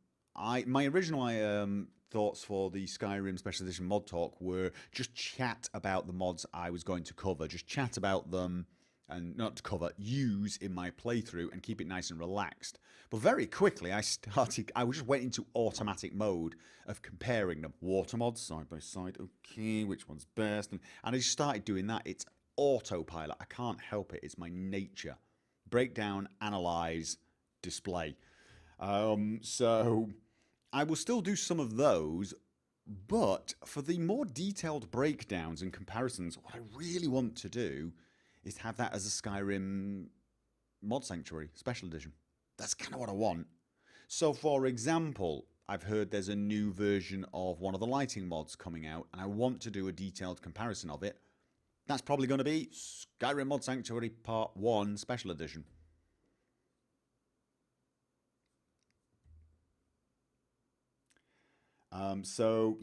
original thoughts for the Skyrim Special Edition mod talk were just chat about the mods I was going to cover. Just chat about them. And not to cover, use in my playthrough and keep it nice and relaxed. But very quickly, I just went into automatic mode of comparing them. Water mods, side by side, okay, which one's best? And I just started doing that. It's autopilot. I can't help it. It's my nature. Breakdown, analyze, display. So I will still do some of those, but for the more detailed breakdowns and comparisons, what I really want to do is have that as a Skyrim mod sanctuary special edition. That's kind of what I want. So for example, I've heard there's a new version of one of the lighting mods coming out, and I want to do a detailed comparison of it. That's probably going to be Skyrim Mod Sanctuary Part 1 Special Edition. So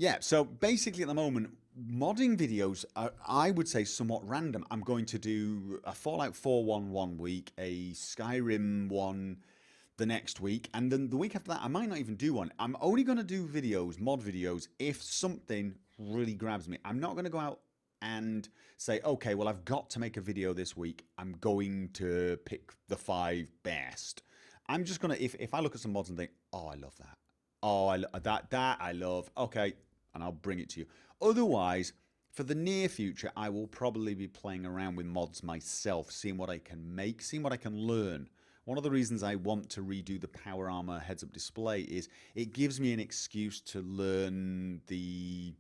basically at the moment, modding videos are, I would say, somewhat random. I'm going to do a Fallout 4 one week, a Skyrim one the next week, and then the week after that, I might not even do one. I'm only going to do videos, mod videos, if something really grabs me. I'm not going to go out and say, okay, well, I've got to make a video this week. I'm going to pick the 5 best. I'm just going to, if I look at some mods and think, oh, I love that. Oh, that I love. Okay, and I'll bring it to you. Otherwise, for the near future, I will probably be playing around with mods myself, seeing what I can make, seeing what I can learn. One of the reasons I want to redo the Power Armor heads-up display is it gives me an excuse to learn the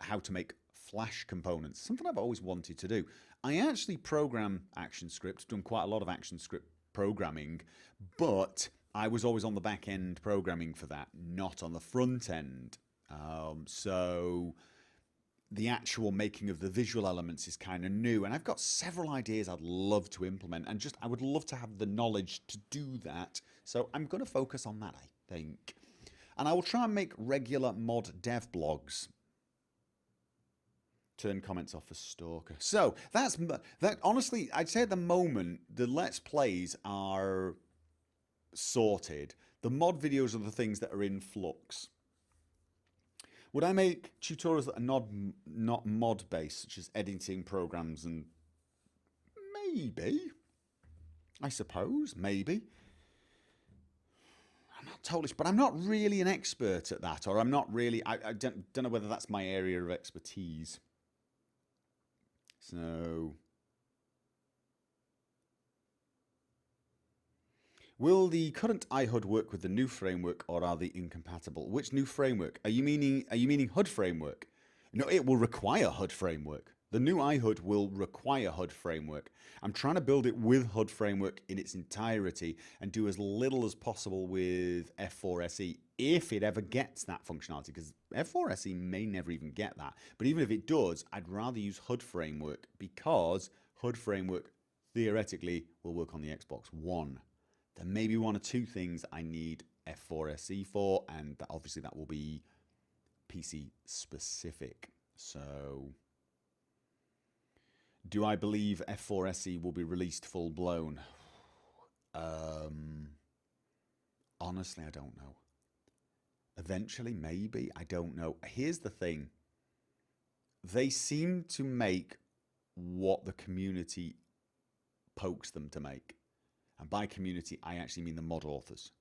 how to make Flash components, something I've always wanted to do. I actually program ActionScript, done quite a lot of ActionScript programming, but I was always on the back end programming for that, not on the front end. So the actual making of the visual elements is kind of new, and I've got several ideas I'd love to implement, and I would love to have the knowledge to do that. So I'm going to focus on that, I think. And I will try and make regular mod dev blogs. Turn comments off for Stalker. So that. Honestly, I'd say at the moment the Let's Plays are sorted. The mod videos are the things that are in flux. Would I make tutorials that are not mod based, such as editing programs? And maybe, I suppose, maybe. I'm not totally, but I'm not really an expert at that, or I'm not really. I don't know whether that's my area of expertise. So Will the current iHUD work with the new framework, or are they incompatible? Which new framework? Are you meaning HUD framework? No, it will require HUD framework. The new iHUD will require HUD framework. I'm trying to build it with HUD framework in its entirety and do as little as possible with F4SE if it ever gets that functionality, because F4SE may never even get that. But even if it does, I'd rather use HUD framework, because HUD framework theoretically will work on the Xbox One. There may be one or two things I need F4SE for, and obviously that will be PC specific. So, do I believe F4SE will be released full blown? Honestly, I don't know. Eventually, maybe. I don't know. Here's the thing. They seem to make what the community pokes them to make. And by community, I actually mean the mod authors.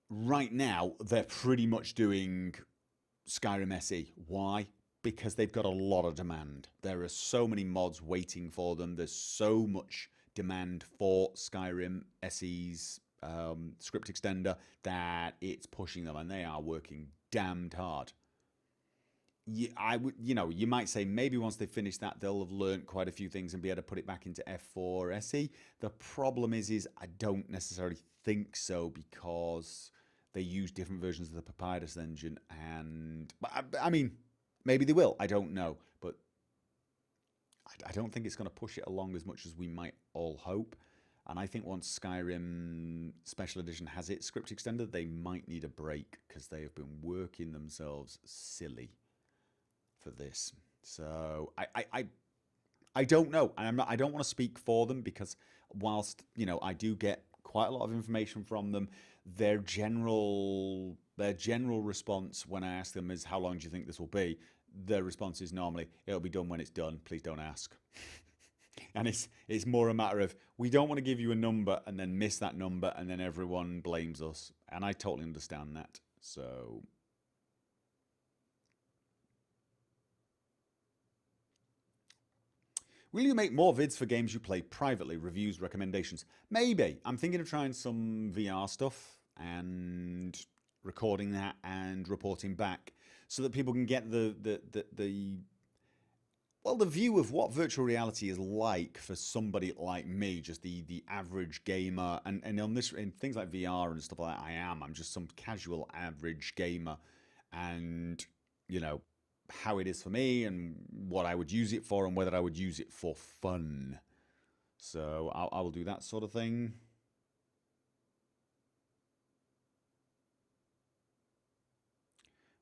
Right now, they're pretty much doing Skyrim SE. Why? Because they've got a lot of demand. There are so many mods waiting for them. There's so much demand for Skyrim SE's script extender that it's pushing them, and they are working damned hard. You might say maybe once they finish that, they'll have learned quite a few things and be able to put it back into F4 SE. The problem is I don't necessarily think so, because they use different versions of the Papyrus engine, and I mean, maybe they will. I don't know, but I don't think it's going to push it along as much as we might all hope. And I think once Skyrim Special Edition has its script extender, they might need a break, because they have been working themselves silly for this. So I don't know. I don't want to speak for them, because whilst I do get quite a lot of information from them, their general response when I ask them is, how long do you think this will be? Their response is normally, it'll be done when it's done, please don't ask. And it's more a matter of, we don't want to give you a number and then miss that number, and then everyone blames us. And I totally understand that. So will you make more vids for games you play privately, reviews, recommendations? Maybe. I'm thinking of trying some VR stuff and recording that and reporting back, so that people can get the view of what virtual reality is like for somebody like me, just the average gamer. And on this, in things like VR and stuff like that, I'm just some casual average gamer, and how it is for me and what I would use it for, and whether I would use it for fun. So I will do that sort of thing.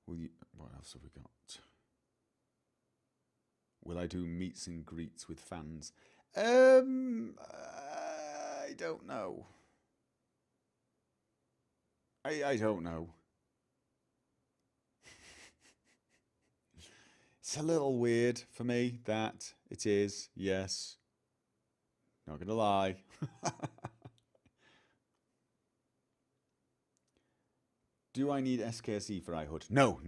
What else have we got? Will I do meets and greets with fans? I don't know. I don't know. It's a little weird for me, that it is, yes. Not gonna lie. Do I need SKSE for iHUD? No.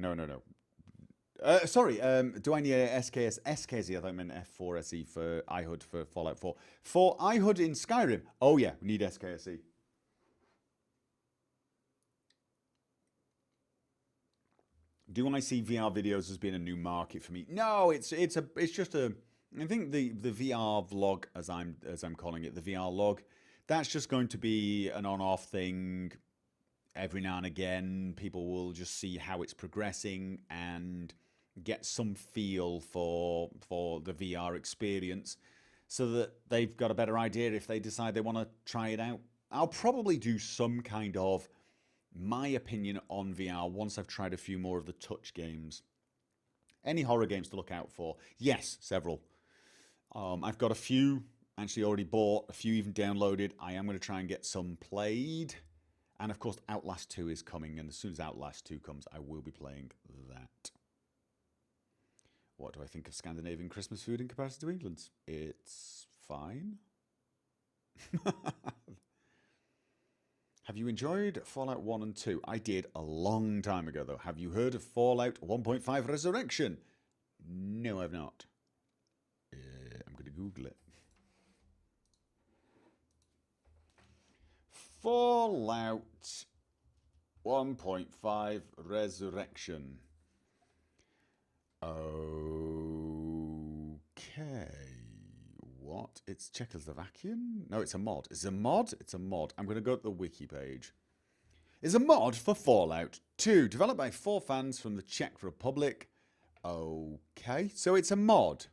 Sorry, do I need a SKSE? I thought I meant F4SE for iHUD for Fallout 4. For iHUD in Skyrim, oh yeah, we need SKSE. Do I see VR videos as being a new market for me? No, it's just a. I think the VR vlog, as I'm calling it, the VR log, that's just going to be an on-off thing. Every now and again, people will just see how it's progressing and get some feel for the VR experience, so that they've got a better idea if they decide they want to try it out. I'll probably do some kind of my opinion on VR once I've tried a few more of the touch games. Any horror games to look out for? Yes, several. I've got a few actually already bought, a few even downloaded. I am going to try and get some played. And of course, Outlast 2 is coming, and as soon as Outlast 2 comes, I will be playing that. What do I think of Scandinavian Christmas food in comparison to England's? It's fine. Have you enjoyed Fallout 1 and 2? I did a long time ago, though. Have you heard of Fallout 1.5 Resurrection? No, I've not. I'm going to Google it. Fallout 1.5 Resurrection. Okay. What? It's Czechoslovakian? No, it's a mod. It's a mod? It's a mod. I'm going to go to the wiki page. Is a mod for Fallout 2, developed by 4 fans from the Czech Republic. Okay, so it's a mod.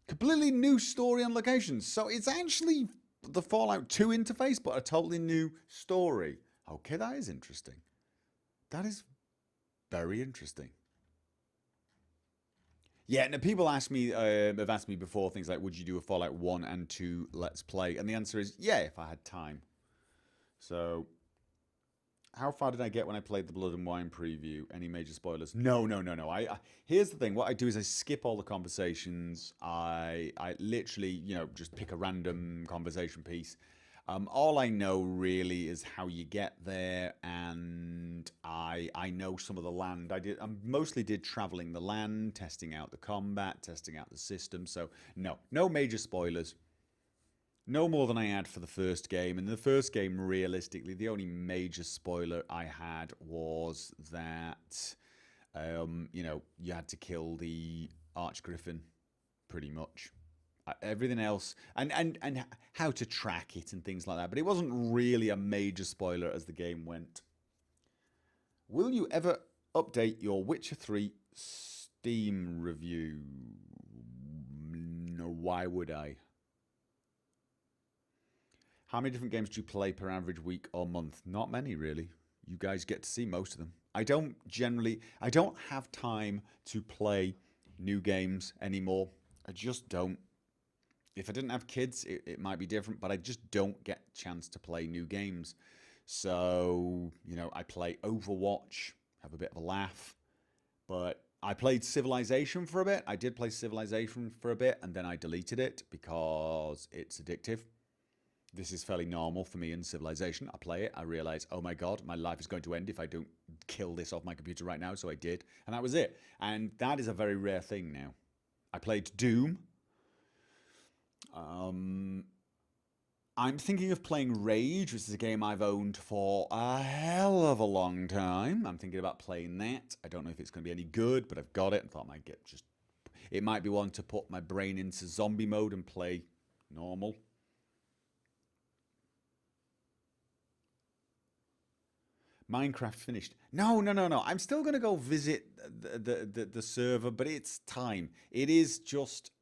Completely new story and locations. So it's actually the Fallout 2 interface, but a totally new story. Okay, that is interesting. That is very interesting. Yeah, now people ask me, have asked me before things like, would you do a Fallout 1 and 2 Let's Play? And the answer is, yeah, if I had time. So, how far did I get when I played the Blood and Wine preview? Any major spoilers? No. Here's the thing. What I do is I skip all the conversations. I literally, just pick a random conversation piece. All I know really is how you get there, and I know some of the land. I mostly did traveling the land, testing out the combat, testing out the system. So no major spoilers. No more than I had for the first game. And the first game, realistically, the only major spoiler I had was that, you had to kill the Archgriffin, pretty much. Everything else, and how to track it and things like that. But it wasn't really a major spoiler as the game went. Will you ever update your Witcher 3 Steam review? No, why would I? How many different games do you play per average week or month? Not many, really. You guys get to see most of them. I don't have time to play new games anymore. I just don't. If I didn't have kids, it might be different, but I just don't get a chance to play new games. So, I play Overwatch, have a bit of a laugh, but I played Civilization for a bit. I did play Civilization for a bit, and then I deleted it because it's addictive. This is fairly normal for me in Civilization. I play it, I realize, oh my god, my life is going to end if I don't kill this off my computer right now, so I did, and that was it. And that is a very rare thing now. I played Doom. I'm thinking of playing Rage, which is a game I've owned for a hell of a long time. I'm thinking about playing that. I don't know if it's going to be any good, but I've got it and thought it might be one to put my brain into zombie mode and play normal. Minecraft finished. No. I'm still going to go visit the server, but it's time. It is just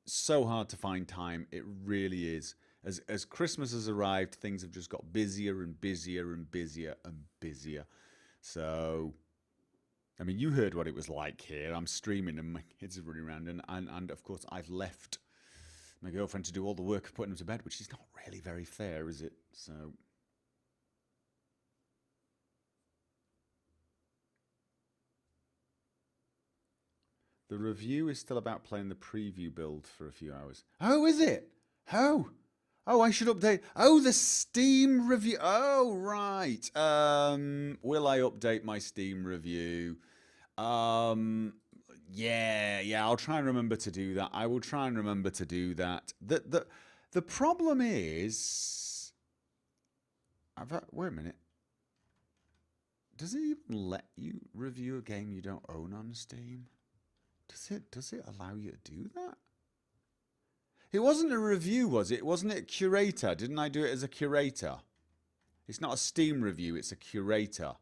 so hard to find time. It really is. As Christmas has arrived, things have just got busier and busier and busier and busier. So, I mean, you heard what it was like here. I'm streaming and my kids are running around, and of course I've left my girlfriend to do all the work of putting them to bed, which is not really very fair, is it? So. The review is still about playing the preview build for a few hours. Oh, is it? How? Oh, I should update. Oh, the Steam review. Oh, right. Will I update my Steam review? Yeah. I'll try and remember to do that. I will try and remember to do that. The problem is, wait a minute. Does it even let you review a game you don't own on Steam? Does it allow you to do that? It wasn't a review, was it? Wasn't it a curator? Didn't I do it as a curator? It's not a Steam review, it's a curator.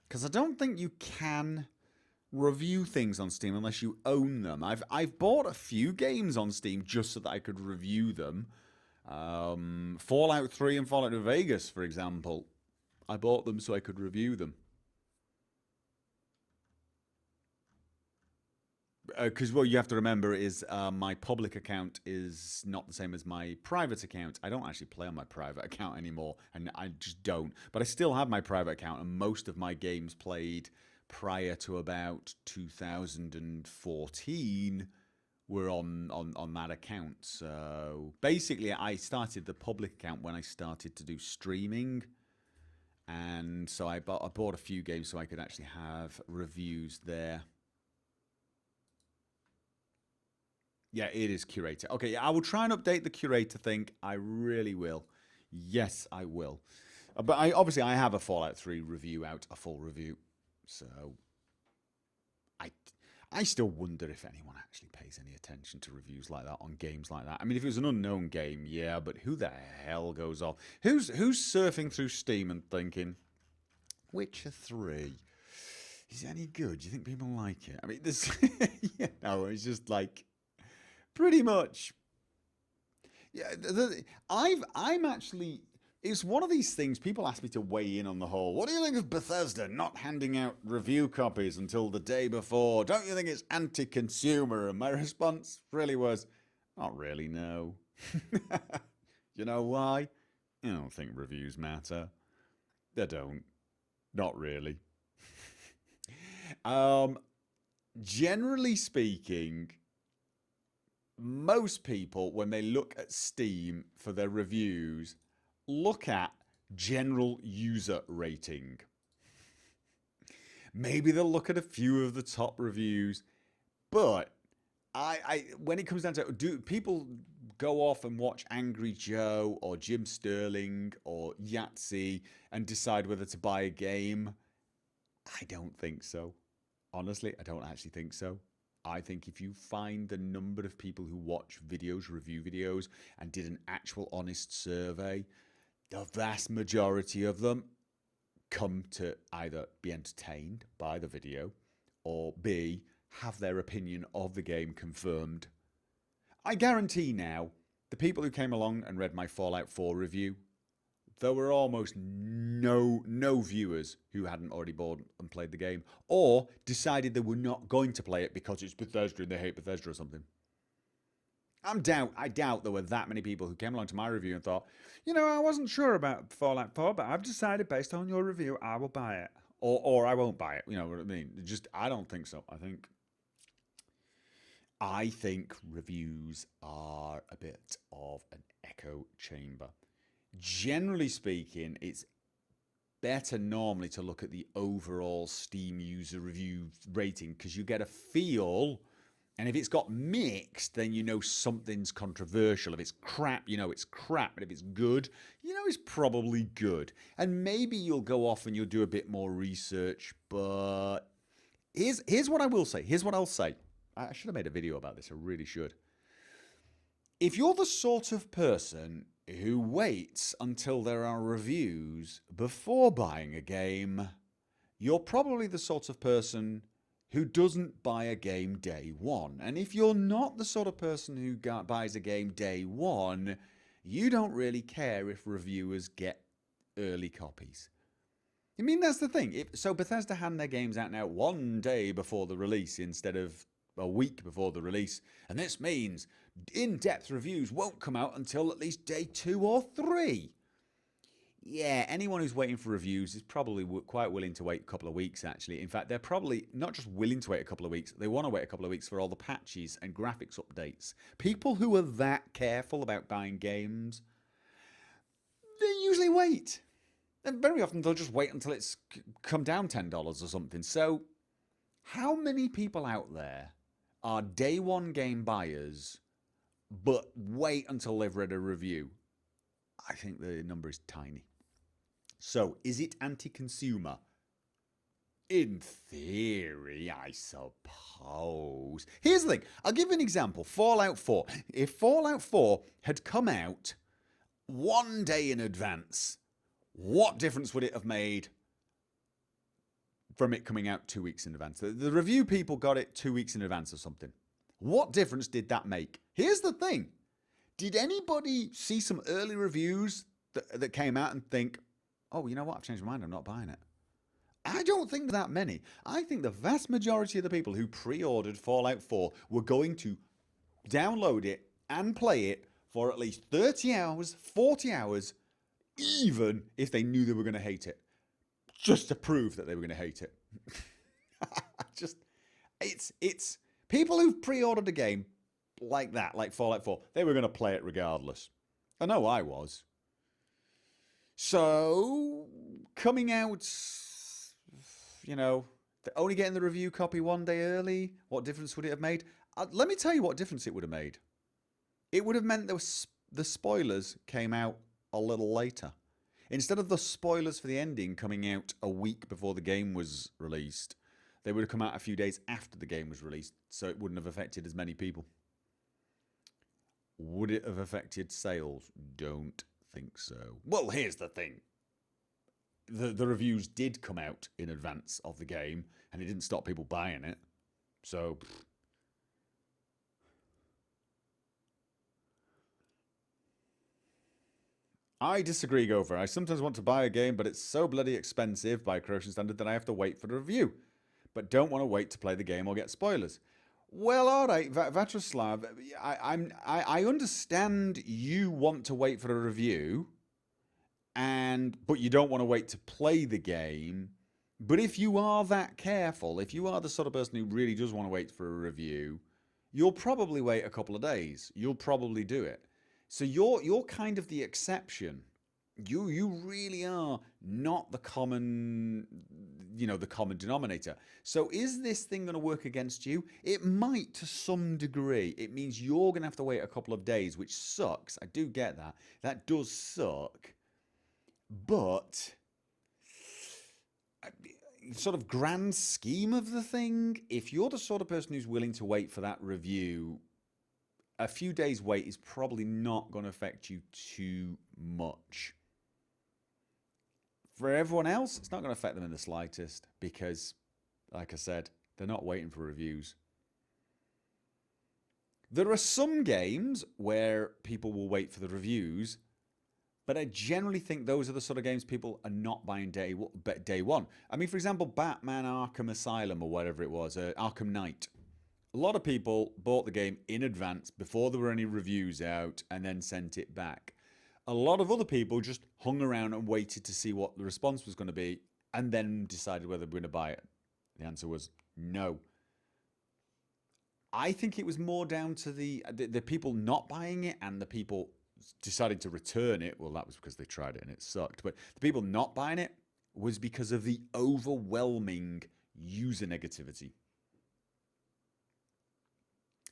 Because I don't think you can review things on Steam unless you own them. I've bought a few games on Steam just so that I could review them. Fallout 3 and Fallout New Vegas, for example. I bought them so I could review them. Because what you have to remember is my public account is not the same as my private account. I don't actually play on my private account anymore, and I just don't. But I still have my private account, and most of my games played prior to about 2014 were on that account. So basically, I started the public account when I started to do streaming, and so I bought a few games so I could actually have reviews there. Yeah, it is curator. Okay, I will try and update the curator thing. I really will. Yes, I will. But obviously I have a Fallout 3 review out, a full review. So I I still wonder if anyone actually pays any attention to reviews like that on games like that. I mean, if it was an unknown game, yeah, but who the hell goes off? Who's surfing through Steam and thinking, Witcher 3, is it any good? Do you think people like it? I mean, this, it's just like, pretty much. Yeah, I'm actually. It's one of these things. People ask me to weigh in on the whole. What do you think of Bethesda not handing out review copies until the day before? Don't you think it's anti-consumer? And my response really was, not really. No. You know why? I don't think reviews matter. They don't. Not really. Generally speaking, most people, when they look at Steam for their reviews, look at general user rating. Maybe they'll look at a few of the top reviews, but when it comes down to, do people go off and watch Angry Joe or Jim Sterling or Yahtzee and decide whether to buy a game? I don't think so. Honestly, I don't actually think so. I think if you find the number of people who watch videos, review videos, and did an actual honest survey, the vast majority of them come to either be entertained by the video or B, have their opinion of the game confirmed. I guarantee now, the people who came along and read my Fallout 4 review, there were almost no viewers who hadn't already bought and played the game or decided they were not going to play it because it's Bethesda and they hate Bethesda or something. I doubt there were that many people who came along to my review and thought, I wasn't sure about Fallout 4, but I've decided based on your review, I will buy it. Or I won't buy it. You know what I mean? I don't think so. I think reviews are a bit of an echo chamber. Generally speaking, it's better normally to look at the overall Steam user review rating because you get a feel, and if it's got mixed, then you know something's controversial. If it's crap, it's crap, but if it's good, it's probably good. And maybe you'll go off and you'll do a bit more research, but here's what I will say. Here's what I'll say. I should have made a video about this. I really should. If you're the sort of person who waits until there are reviews before buying a game, you're probably the sort of person who doesn't buy a game day one. And if you're not the sort of person who buys a game day one, you don't really care if reviewers get early copies. I mean, that's the thing. So Bethesda hand their games out now one day before the release instead of a week before the release, and this means in-depth reviews won't come out until at least day 2 or 3. Yeah, anyone who's waiting for reviews is probably quite willing to wait a couple of weeks, actually. In fact, they're probably not just willing to wait a couple of weeks, they want to wait a couple of weeks for all the patches and graphics updates. People who are that careful about buying games, they usually wait. And very often they'll just wait until it's come down $10 or something. So, how many people out there are day one game buyers but wait until they've read a review? I think the number is tiny. So, is it anti-consumer? In theory, I suppose. Here's the thing. I'll give you an example. Fallout 4. If Fallout 4 had come out one day in advance, what difference would it have made from it coming out 2 weeks in advance? The review people got it 2 weeks in advance or something. What difference did that make? Here's the thing. Did anybody see some early reviews that came out and think, oh, you know what, I've changed my mind, I'm not buying it? I don't think that many. I think the vast majority of the people who pre-ordered Fallout 4 were going to download it and play it for at least 30 hours, 40 hours, even if they knew they were going to hate it. Just to prove that they were going to hate it. It's people who've pre-ordered a game like that, like Fallout 4, they were going to play it regardless. I know I was. So, coming out, only getting the review copy one day early, what difference would it have made? let me tell you what difference it would have made. It would have meant the spoilers came out a little later. Instead of the spoilers for the ending coming out a week before the game was released, they would have come out a few days after the game was released, so it wouldn't have affected as many people. Would it have affected sales? Don't think so. Well, here's the thing. The reviews did come out in advance of the game, and it didn't stop people buying it. So... I disagree, Gopher. I sometimes want to buy a game, but it's so bloody expensive by Croatian standard that I have to wait for the review. But don't want to wait to play the game or get spoilers. Well, all right, Vatroslav, I understand you want to wait for a review, but you don't want to wait to play the game. But if you are that careful, if you are the sort of person who really does want to wait for a review, you'll probably wait a couple of days. You'll probably do it. So you're kind of the exception. You really are not the common, the common denominator. So is this thing going to work against you? It might to some degree. It means you're going to have to wait a couple of days, which sucks. I do get that. That does suck. But sort of grand scheme of the thing, if you're the sort of person who's willing to wait for that review, a few days wait is probably not going to affect you too much. For everyone else, it's not going to affect them in the slightest because, like I said, they're not waiting for reviews. There are some games where people will wait for the reviews, but I generally think those are the sort of games people are not buying day one. I mean, for example, Batman Arkham Asylum or whatever it was, Arkham Knight. A lot of people bought the game in advance before there were any reviews out and then sent it back. A lot of other people just hung around and waited to see what the response was going to be and then decided whether they were going to buy it. The answer was no. I think it was more down to the people not buying it and the people deciding to return it. Well, that was because they tried it and it sucked. But the people not buying it was because of the overwhelming user negativity.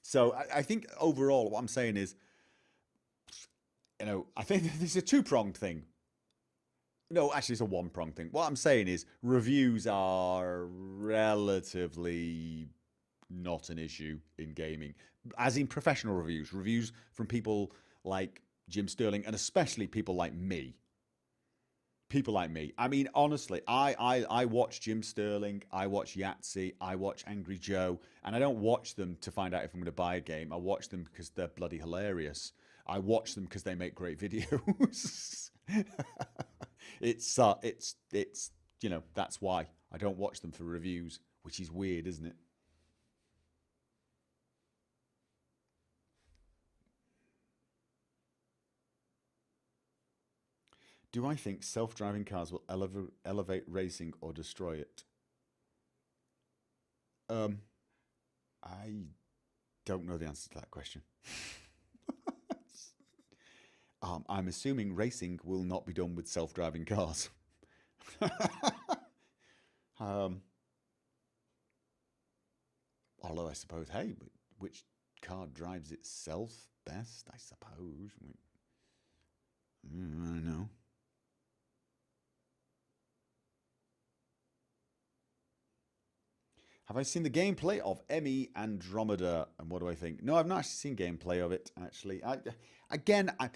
So I think overall what I'm saying is, I think this is a two-pronged thing. No, actually it's a one-pronged thing. What I'm saying is reviews are relatively not an issue in gaming. As in professional reviews. Reviews from people like Jim Sterling and especially people like me. People like me. I mean, honestly, I watch Jim Sterling, I watch Yahtzee, I watch Angry Joe, and I don't watch them to find out if I'm going to buy a game. I watch them because they're bloody hilarious. I watch them because they make great videos. It's that's why. I don't watch them for reviews, which is weird, isn't it? Do I think self-driving cars will elevate racing or destroy it? I don't know the answer to that question. I'm assuming racing will not be done with self-driving cars. Although I suppose, hey, which car drives itself best? I suppose. I don't know. Have I seen the gameplay of ME Andromeda, and what do I think? No, I've not actually seen gameplay of it, actually.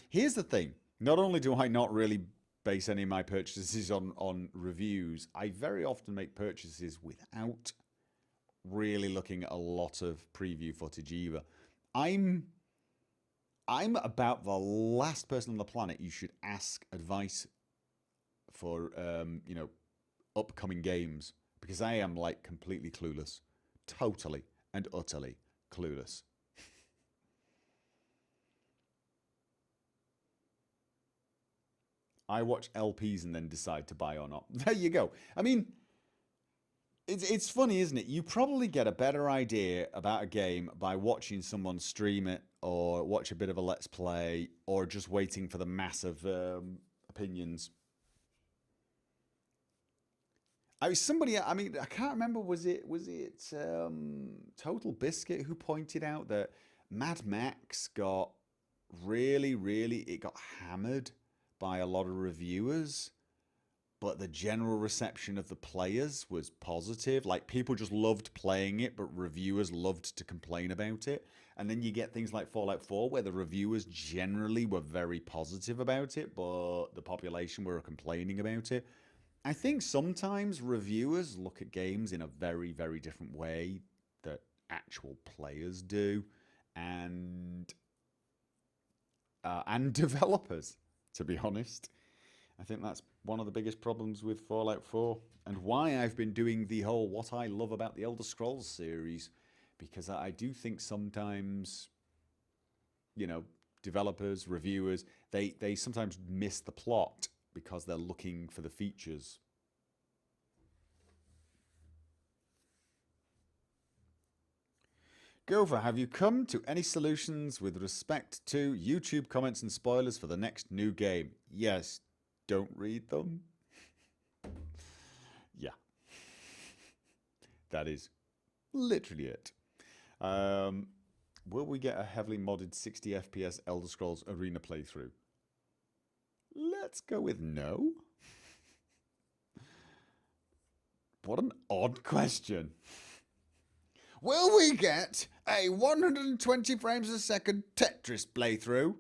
Here's the thing. Not only do I not really base any of my purchases on reviews, I very often make purchases without really looking at a lot of preview footage either. I'm about the last person on the planet you should ask advice for, upcoming games. Because I am like completely clueless. Totally and utterly clueless. I watch LPs and then decide to buy or not. There you go. I mean, it's funny, isn't it? You probably get a better idea about a game by watching someone stream it or watch a bit of a Let's Play or just waiting for the mass of opinions. Somebody, I mean, I can't remember, Total Biscuit who pointed out that Mad Max got it got hammered by a lot of reviewers, but the general reception of the players was positive. Like, people just loved playing it, but reviewers loved to complain about it. And then you get things like Fallout 4, where the reviewers generally were very positive about it, but the population were complaining about it. I think sometimes reviewers look at games in a very, very different way that actual players do, and developers, to be honest. I think that's one of the biggest problems with Fallout 4, and why I've been doing the whole What I Love About the Elder Scrolls series, because I do think sometimes, developers, reviewers, they sometimes miss the plot because they're looking for the features. Gopher, have you come to any solutions with respect to YouTube comments and spoilers for the next new game? Yes. Don't read them. Yeah. That is literally it. Will we get a heavily modded 60 FPS Elder Scrolls Arena playthrough? Let's go with no. What an odd question. Will we get a 120 frames a second Tetris playthrough?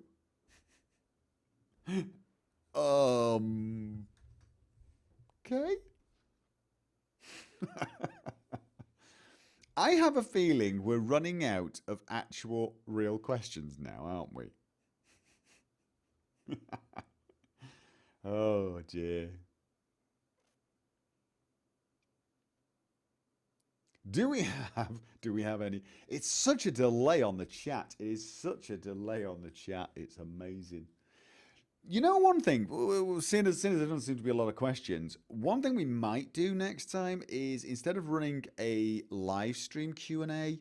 Okay. I have a feeling we're running out of actual real questions now, aren't we? Oh dear. Do we have any? It's such a delay on the chat. It is such a delay on the chat. It's amazing. You know, one thing, seeing as there doesn't seem to be a lot of questions, one thing we might do next time is, instead of running a live stream Q&A,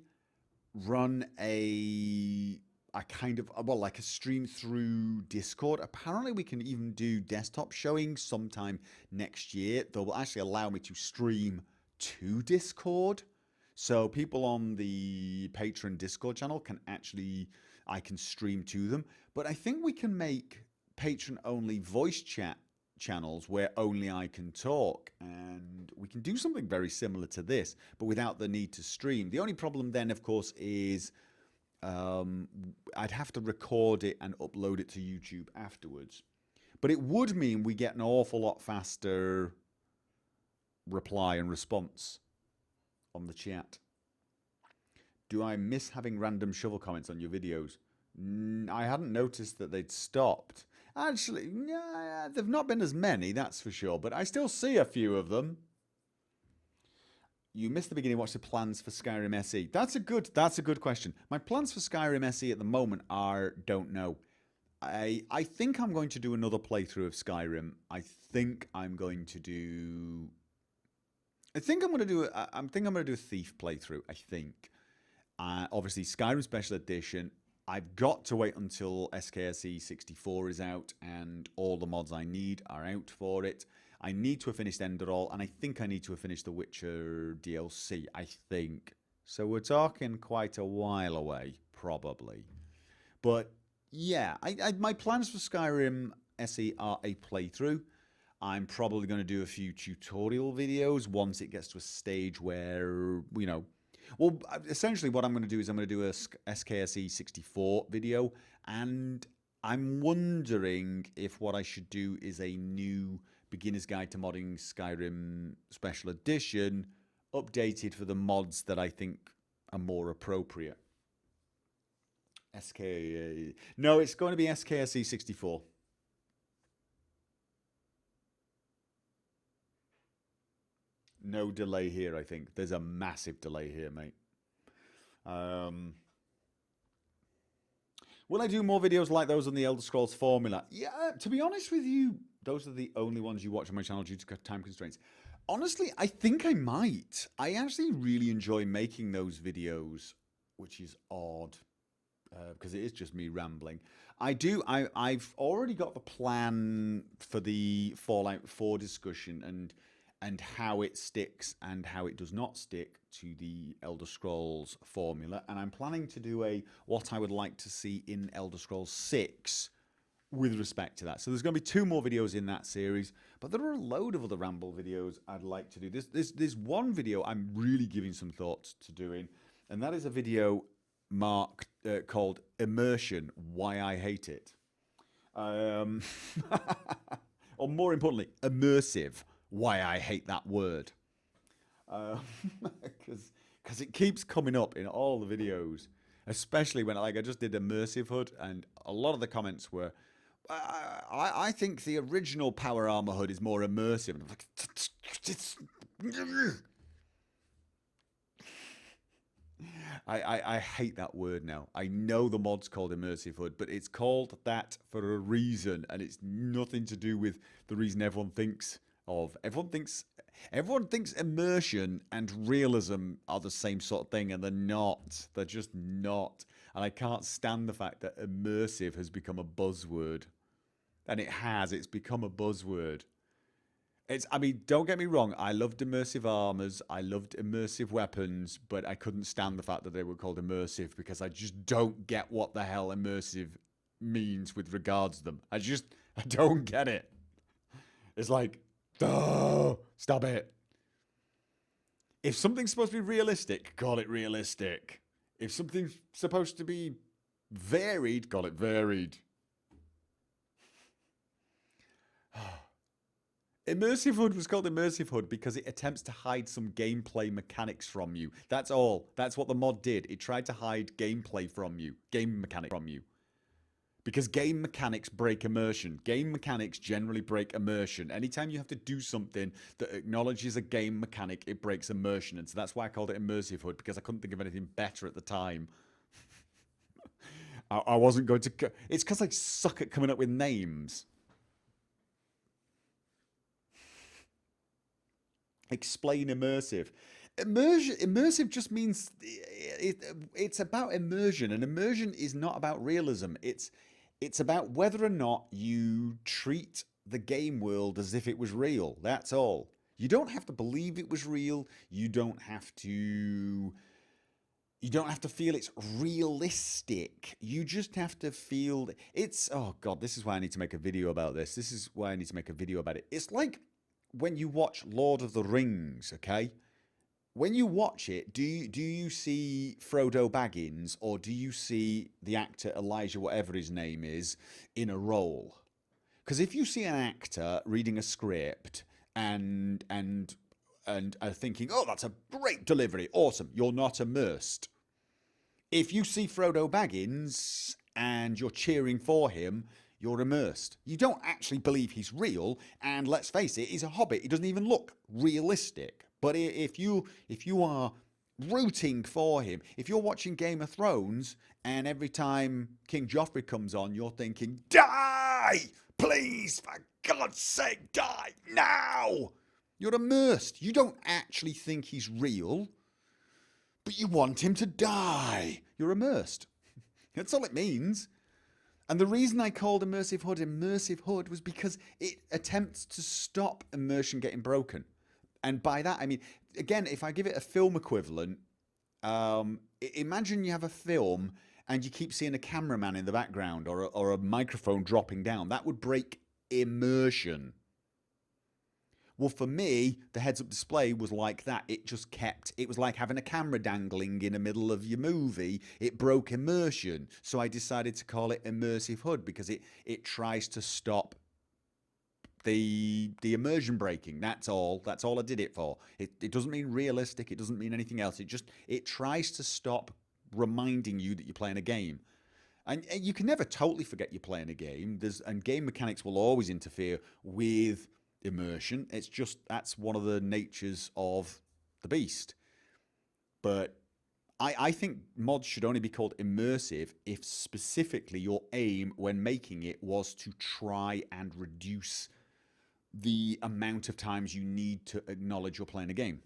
run a kind of, well, like a stream through Discord. Apparently we can even do desktop showings sometime next year. They'll actually allow me to stream to Discord. So people on the Patron Discord channel I can stream to them. But I think we can make patron-only voice chat channels where only I can talk, and we can do something very similar to this, but without the need to stream. The only problem then, of course, is I'd have to record it and upload it to YouTube afterwards. But it would mean we get an awful lot faster reply and response on the chat. Do I miss having random shovel comments on your videos? I hadn't noticed that they'd stopped. Actually, yeah, there've not been as many, that's for sure, but I still see a few of them. You missed the beginning. What's the plans for Skyrim SE? That's a good question. My plans for Skyrim SE at the moment are don't know. I think I'm going to do another playthrough of Skyrim. I think I'm going to do a Thief playthrough, I think. Obviously Skyrim Special Edition. I've got to wait until SKSE 64 is out and all the mods I need are out for it. I need to have finished Enderall, and I think I need to have finished The Witcher DLC, I think. So we're talking quite a while away, probably. But yeah, my plans for Skyrim SE are a playthrough. I'm probably going to do a few tutorial videos once it gets to a stage where, well, essentially what I'm going to do is I'm going to do a SKSE 64 video, and I'm wondering if what I should do is a new Beginner's Guide to Modding Skyrim Special Edition, updated for the mods that I think are more appropriate. No, it's going to be SKSE 64. No delay here, I think. There's a massive delay here, mate. Will I do more videos like those on the Elder Scrolls formula? Yeah, to be honest with you, those are the only ones you watch on my channel due to time constraints. Honestly, I think I might. I actually really enjoy making those videos, which is odd, because it is just me rambling. I've already got the plan for the Fallout 4 discussion, and and how it sticks and how it does not stick to the Elder Scrolls formula. And I'm planning to do a what I would like to see in Elder Scrolls 6 with respect to that. So there's going to be 2 more videos in that series, but there are a load of other Ramble videos I'd like to do. There's one video I'm really giving some thought to doing, and that is a video marked called Immersion, Why I Hate It. Or more importantly, immersive, why I hate that word. Because it keeps coming up in all the videos, especially when I just did Immersive HUD, and a lot of the comments were, I think the original Power Armor HUD is more immersive. And I'm like, I hate that word now. I know the mod's called Immersive HUD, but it's called that for a reason, and it's nothing to do with the reason everyone thinks of. Everyone thinks immersion and realism are the same sort of thing, and they're not. They're just not. And I can't stand the fact that immersive has become a buzzword. And it has. It's become a buzzword. I mean, don't get me wrong. I loved immersive armors. I loved immersive weapons, but I couldn't stand the fact that they were called immersive because I just don't get what the hell immersive means with regards to them. I don't get it. It's like, oh, stop it. If something's supposed to be realistic, call it realistic. If something's supposed to be varied, call it varied. Immersive HUD was called Immersive HUD because it attempts to hide some gameplay mechanics from you. That's all. That's what the mod did. It tried to hide gameplay from you. Game mechanics from you. Because game mechanics break immersion. Game mechanics generally break immersion. Anytime you have to do something that acknowledges a game mechanic, it breaks immersion. And so that's why I called it Immersive HUD, because I couldn't think of anything better at the time. I wasn't going to... It's because I suck at coming up with names. Explain immersive. Immersive just means it's about immersion, and immersion is not about realism. It's about whether or not you treat the game world as if it was real. That's all. You don't have to believe it was real. You don't have to feel it's realistic. You just have to feel it's, oh God, this is why I need to make a video about this. This is why I need to make a video about it. It's like when you watch Lord of the Rings, okay? When you watch it, do you see Frodo Baggins, or do you see the actor Elijah, whatever his name is, in a role? Because if you see an actor reading a script and are thinking, oh, that's a great delivery, awesome, you're not immersed. If you see Frodo Baggins and you're cheering for him, you're immersed. You don't actually believe he's real, and let's face it, he's a hobbit. He doesn't even look realistic. But if you are rooting for him, if you're watching Game of Thrones and every time King Joffrey comes on, you're thinking, die! Please, for God's sake, die now! You're immersed. You don't actually think he's real, but you want him to die. You're immersed. That's all it means. And the reason I called Immersive HUD was because it attempts to stop immersion getting broken. And by that, I mean, again, if I give it a film equivalent, imagine you have a film and you keep seeing a cameraman in the background or a microphone dropping down. That would break immersion. Well, for me, the heads-up display was like that. It was like having a camera dangling in the middle of your movie. It broke immersion. So I decided to call it Immersive HUD because it tries to stop the immersion breaking. That's all I did it for. It doesn't mean realistic. It doesn't mean anything else. It tries to stop reminding you that you're playing a game. And you can never totally forget you're playing a game. And game mechanics will always interfere with immersion. It's just, that's one of the natures of the beast. But I think mods should only be called immersive if specifically your aim when making it was to try and reduce the amount of times you need to acknowledge you're playing a game.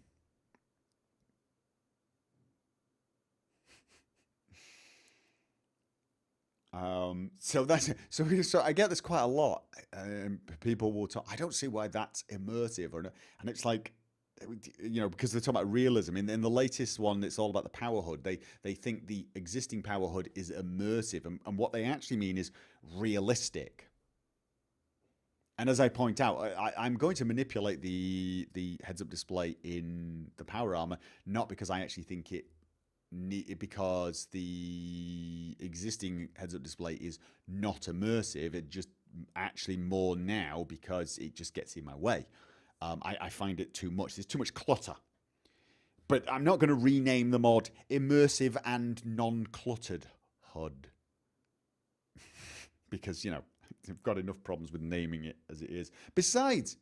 So that's so I get this quite a lot. People will talk. I don't see why that's immersive, and it's like, because they're talking about realism. In the latest one, it's all about the power hood. They think the existing power hood is immersive, and what they actually mean is realistic. And as I point out, I'm going to manipulate the heads-up display in the power armor, not because I actually think because the existing heads-up display is not immersive. It just actually more now because it just gets in my way. I find it too much. There's too much clutter. But I'm not going to rename the mod Immersive and Non-Cluttered HUD. Because, I've got enough problems with naming it as it is. Besides,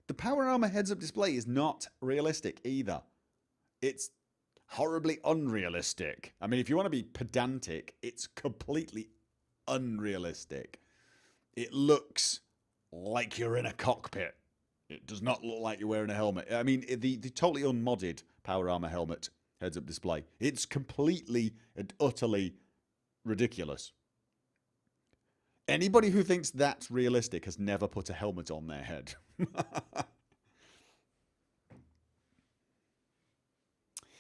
the Power Armor heads-up display is not realistic either. It's horribly unrealistic. I mean, if you want to be pedantic, it's completely unrealistic. It looks like you're in a cockpit. It does not look like you're wearing a helmet. I mean, the totally unmodded Power Armor helmet heads-up display, it's completely and utterly ridiculous. Anybody who thinks that's realistic has never put a helmet on their head.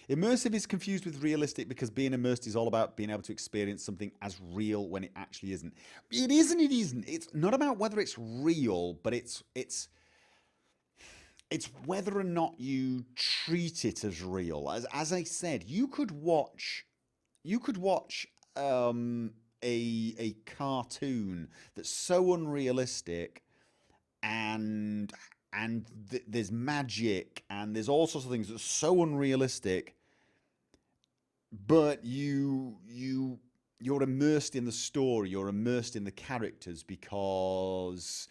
Immersive is confused with realistic because being immersed is all about being able to experience something as real when it actually isn't. It isn't. It's not about whether it's real, but it's whether or not you treat it as real. As I said, you could watch a cartoon that's so unrealistic, and there's magic and there's all sorts of things that's so unrealistic, but you're immersed in the story, you're immersed in the characters, because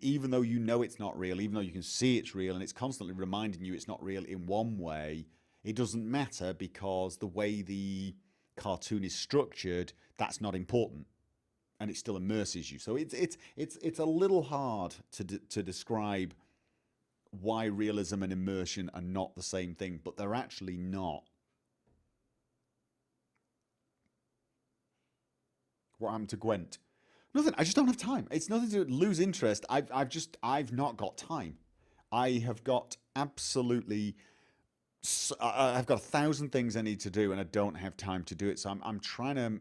even though you know it's not real, even though you can see it's real and it's constantly reminding you it's not real in one way, it doesn't matter because the way the cartoon is structured, that's not important, and it still immerses you. So it's a little hard to describe why realism and immersion are not the same thing, but they're actually not. What happened to Gwent? Nothing. I just don't have time. It's nothing to lose interest. I've not got time. I have got absolutely. I've got 1,000 things I need to do, and I don't have time to do it. So I'm trying to,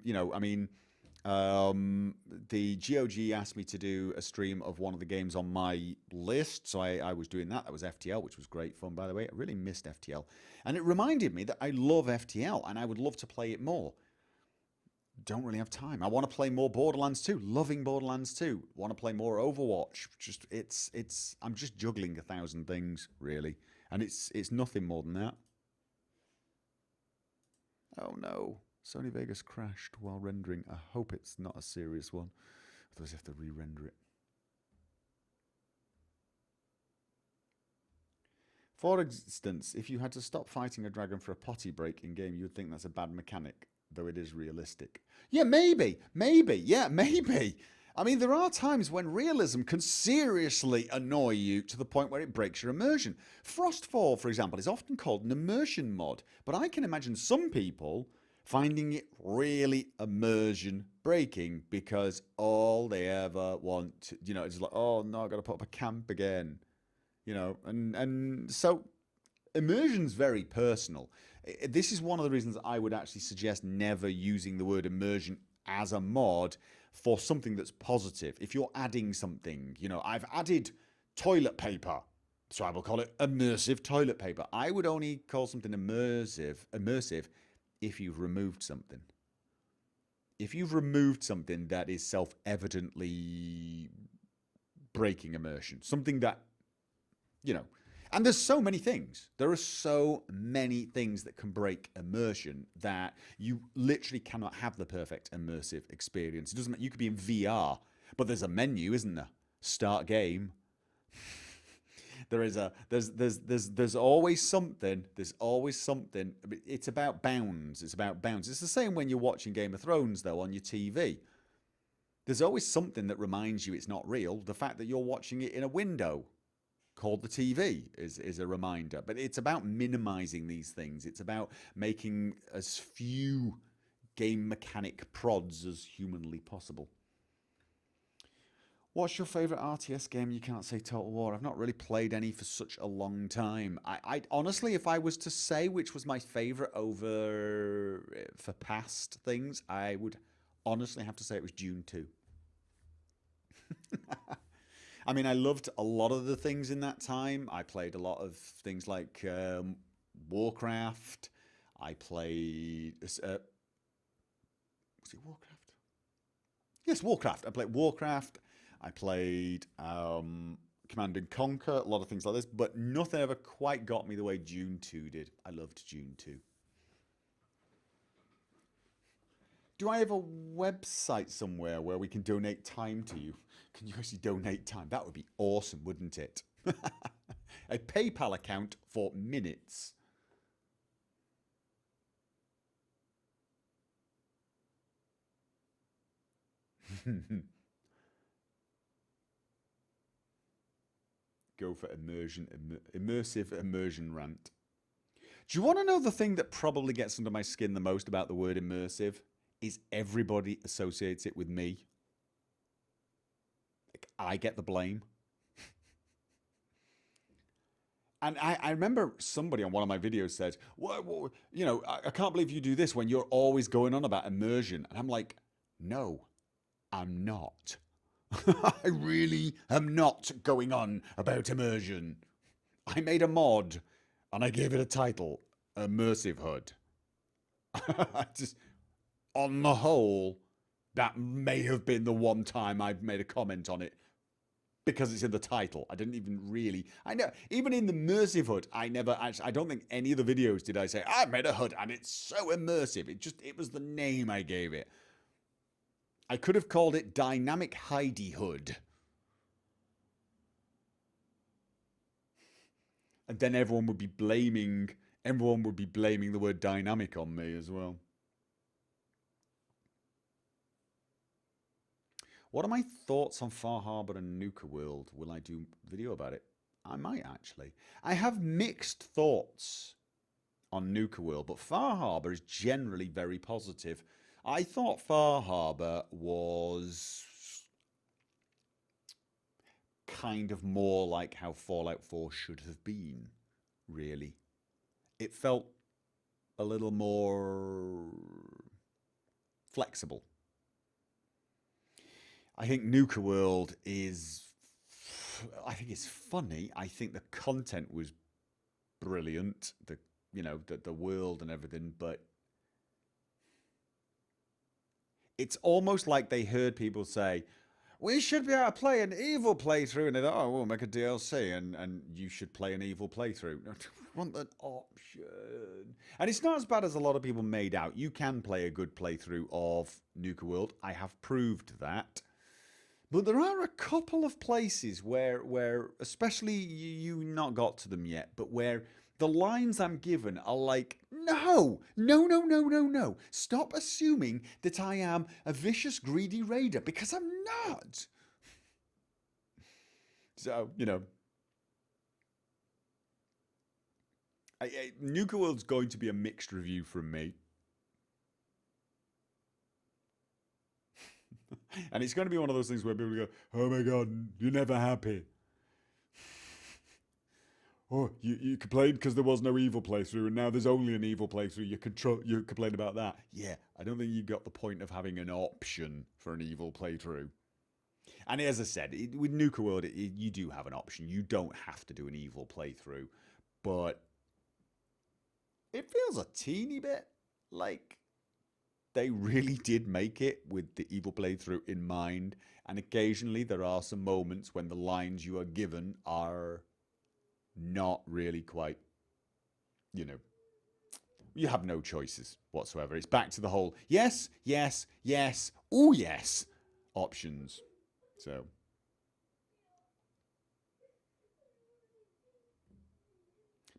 the GOG asked me to do a stream of one of the games on my list, so I was doing that. That was FTL, which was great fun, by the way. I really missed FTL, and it reminded me that I love FTL, and I would love to play it more. Don't really have time. I want to play more Borderlands 2. Loving Borderlands 2. Want to play more Overwatch. Just I'm just juggling 1,000 things, really. And it's nothing more than that. Oh no. Sony Vegas crashed while rendering. I hope it's not a serious one. Otherwise you have to re-render it. For instance, if you had to stop fighting a dragon for a potty break in game, you would think that's a bad mechanic, though it is realistic. Yeah, maybe. Yeah, maybe. I mean, there are times when realism can seriously annoy you to the point where it breaks your immersion. Frostfall, for example, is often called an immersion mod, but I can imagine some people finding it really immersion breaking because all they ever want to, it's like, oh no, I've got to put up a camp again. And so immersion's very personal. This is one of the reasons I would actually suggest never using the word immersion as a mod for something that's positive. If you're adding something, I've added toilet paper, so I will call it immersive toilet paper. I would only call something immersive if you've removed something. If you've removed something that is self-evidently breaking immersion, something that, and there's so many things. There are so many things that can break immersion that you literally cannot have the perfect immersive experience. It doesn't matter. You could be in VR, but there's a menu, isn't there? Start game. There's always something. There's always something. It's about bounds. It's the same when you're watching Game of Thrones, though, on your TV. There's always something that reminds you it's not real. The fact that you're watching it in a window called the TV is a reminder. But it's about minimizing these things. It's about making as few game mechanic prods as humanly possible. What's your favourite RTS game? You can't say Total War. I've not really played any for such a long time. I honestly, if I was to say which was my favourite over for past things, I would honestly have to say it was Dune 2. I mean, I loved a lot of the things in that time. I played a lot of things like Warcraft. I played... was it Warcraft? Yes, Warcraft. I played Warcraft. I played Command & Conquer, a lot of things like this, but nothing ever quite got me the way Dune 2 did. I loved Dune 2. Do I have a website somewhere where we can donate time to you? Can you actually donate time? That would be awesome, wouldn't it? A PayPal account for minutes. Go for immersive immersion rant. Do you want to know the thing that probably gets under my skin the most about the word immersive? Is everybody associates it with me. Like, I get the blame. And I remember somebody on one of my videos said, what, you know, I can't believe you do this when you're always going on about immersion. And I'm like, no, I'm not. I really am not going on about immersion. I made a mod and I gave it a title, Immersive Hood. Just, on the whole, that may have been the one time I've made a comment on it because it's in the title. I didn't even really, I know, even in the immersive hood, I never actually, I don't think any of the videos did I say, I made a hood and it's so immersive. It was the name I gave it. I could have called it Dynamic Heidi Hood. And then everyone would be blaming the word dynamic on me as well. What are my thoughts on Far Harbor and Nuka World? Will I do a video about it? I might actually. I have mixed thoughts on Nuka World, but Far Harbor is generally very positive. I thought Far Harbor was kind of more like how Fallout 4 should have been, really. It felt a little more flexible. I think Nuka World is, I think it's funny. I think the content was brilliant, the world and everything, but it's almost like they heard people say, we should be able to play an evil playthrough, and they thought, oh, we'll make a DLC, and you should play an evil playthrough. I want an option. And it's not as bad as a lot of people made out. You can play a good playthrough of Nuka World. I have proved that. But there are a couple of places where especially you not got to them yet, but where the lines I'm given are like, no. Stop assuming that I am a vicious, greedy raider, because I'm not. So, Nuka World's going to be a mixed review from me. And it's going to be one of those things where people go, oh my God, you're never happy. Oh, you complained because there was no evil playthrough, and now there's only an evil playthrough. You complain about that. Yeah, I don't think you got the point of having an option for an evil playthrough. And as I said, with Nuka World, you do have an option. You don't have to do an evil playthrough, but it feels a teeny bit like they really did make it with the evil playthrough in mind. And occasionally there are some moments when the lines you are given are not really quite, you have no choices whatsoever. It's back to the whole yes, oh yes options. So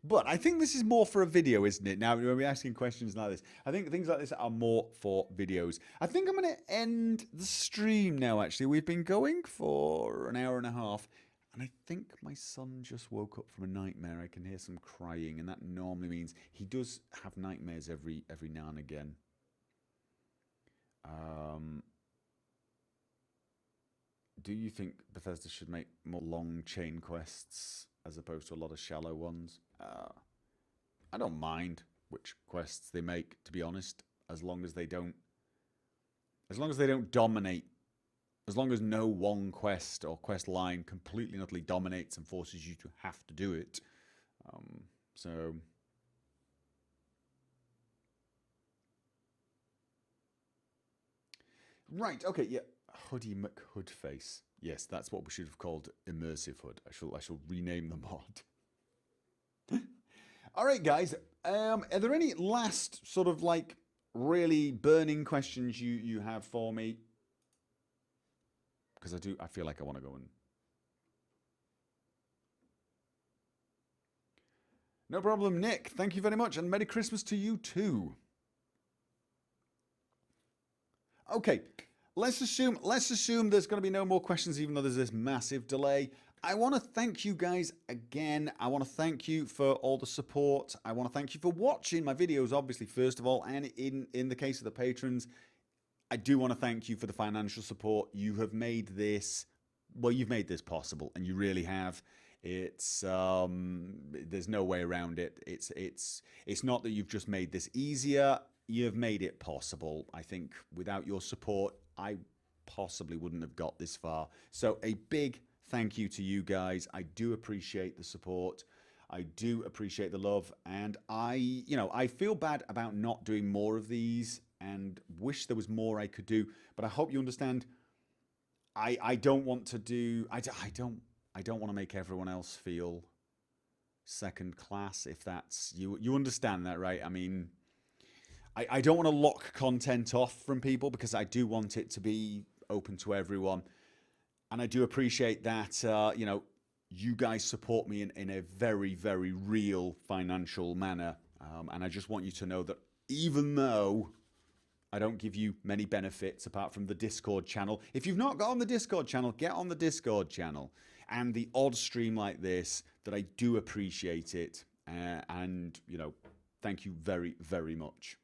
but I think this is more for a video, isn't it? Now, when we're asking questions like this, I think things like this are more for videos. I think I'm going to end the stream now, actually. We've been going for an hour and a half, and I think my son just woke up from a nightmare. I can hear some crying, and that normally means he does have nightmares every now and again. Do you think Bethesda should make more long chain quests as opposed to a lot of shallow ones? I don't mind which quests they make, to be honest, as long as they don't dominate. As long as no one quest or quest line completely and utterly dominates and forces you to have to do it. So right, okay, yeah. Hoodie McHoodface. Yes, that's what we should have called Immersive Hood. I shall rename the mod. Alright guys, are there any last sort of like really burning questions you have for me? Because I feel like I want to go and... No problem, Nick. Thank you very much, and Merry Christmas to you too. Okay, let's assume there's going to be no more questions, even though there's this massive delay. I want to thank you guys again. I want to thank you for all the support. I want to thank you for watching my videos, obviously, first of all, and in the case of the patrons, I do want to thank you for the financial support. You have made this, well, you've made this possible, and you really have. It's there's no way around it. It's not that you've just made this easier. You've made it possible. I think without your support, I possibly wouldn't have got this far. So a big thank you to you guys. I do appreciate the support. I do appreciate the love, and I feel bad about not doing more of these and wish there was more I could do, but I hope you understand. I don't want to do, I don't want to make everyone else feel second class, if that's, you understand that, right? I mean, I don't want to lock content off from people because I do want it to be open to everyone. And I do appreciate that, you guys support me in a very, very real financial manner. And I just want you to know that even though I don't give you many benefits apart from the Discord channel, if you've not got on the Discord channel, get on the Discord channel. And the odd stream like this, that I do appreciate it. And, thank you very, very much.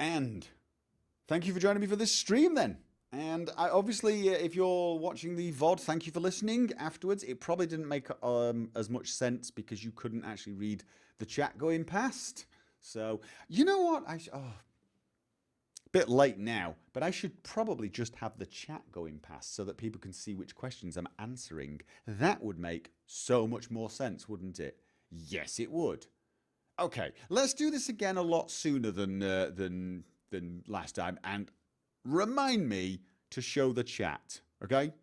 And thank you for joining me for this stream then. And obviously, if you're watching the VOD, thank you for listening afterwards. It probably didn't make as much sense because you couldn't actually read the chat going past. So, you know what? Bit late now, but I should probably just have the chat going past so that people can see which questions I'm answering. That would make so much more sense, wouldn't it? Yes, it would. Okay, let's do this again a lot sooner than last time, and remind me to show the chat, okay?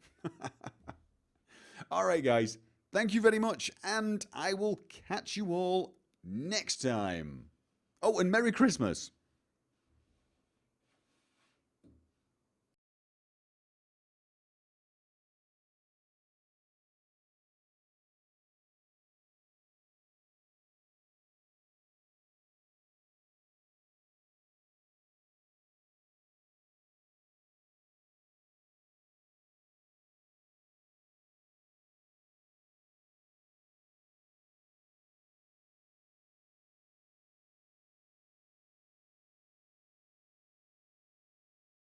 All right, guys, thank you very much, and I will catch you all next time. Oh, and Merry Christmas.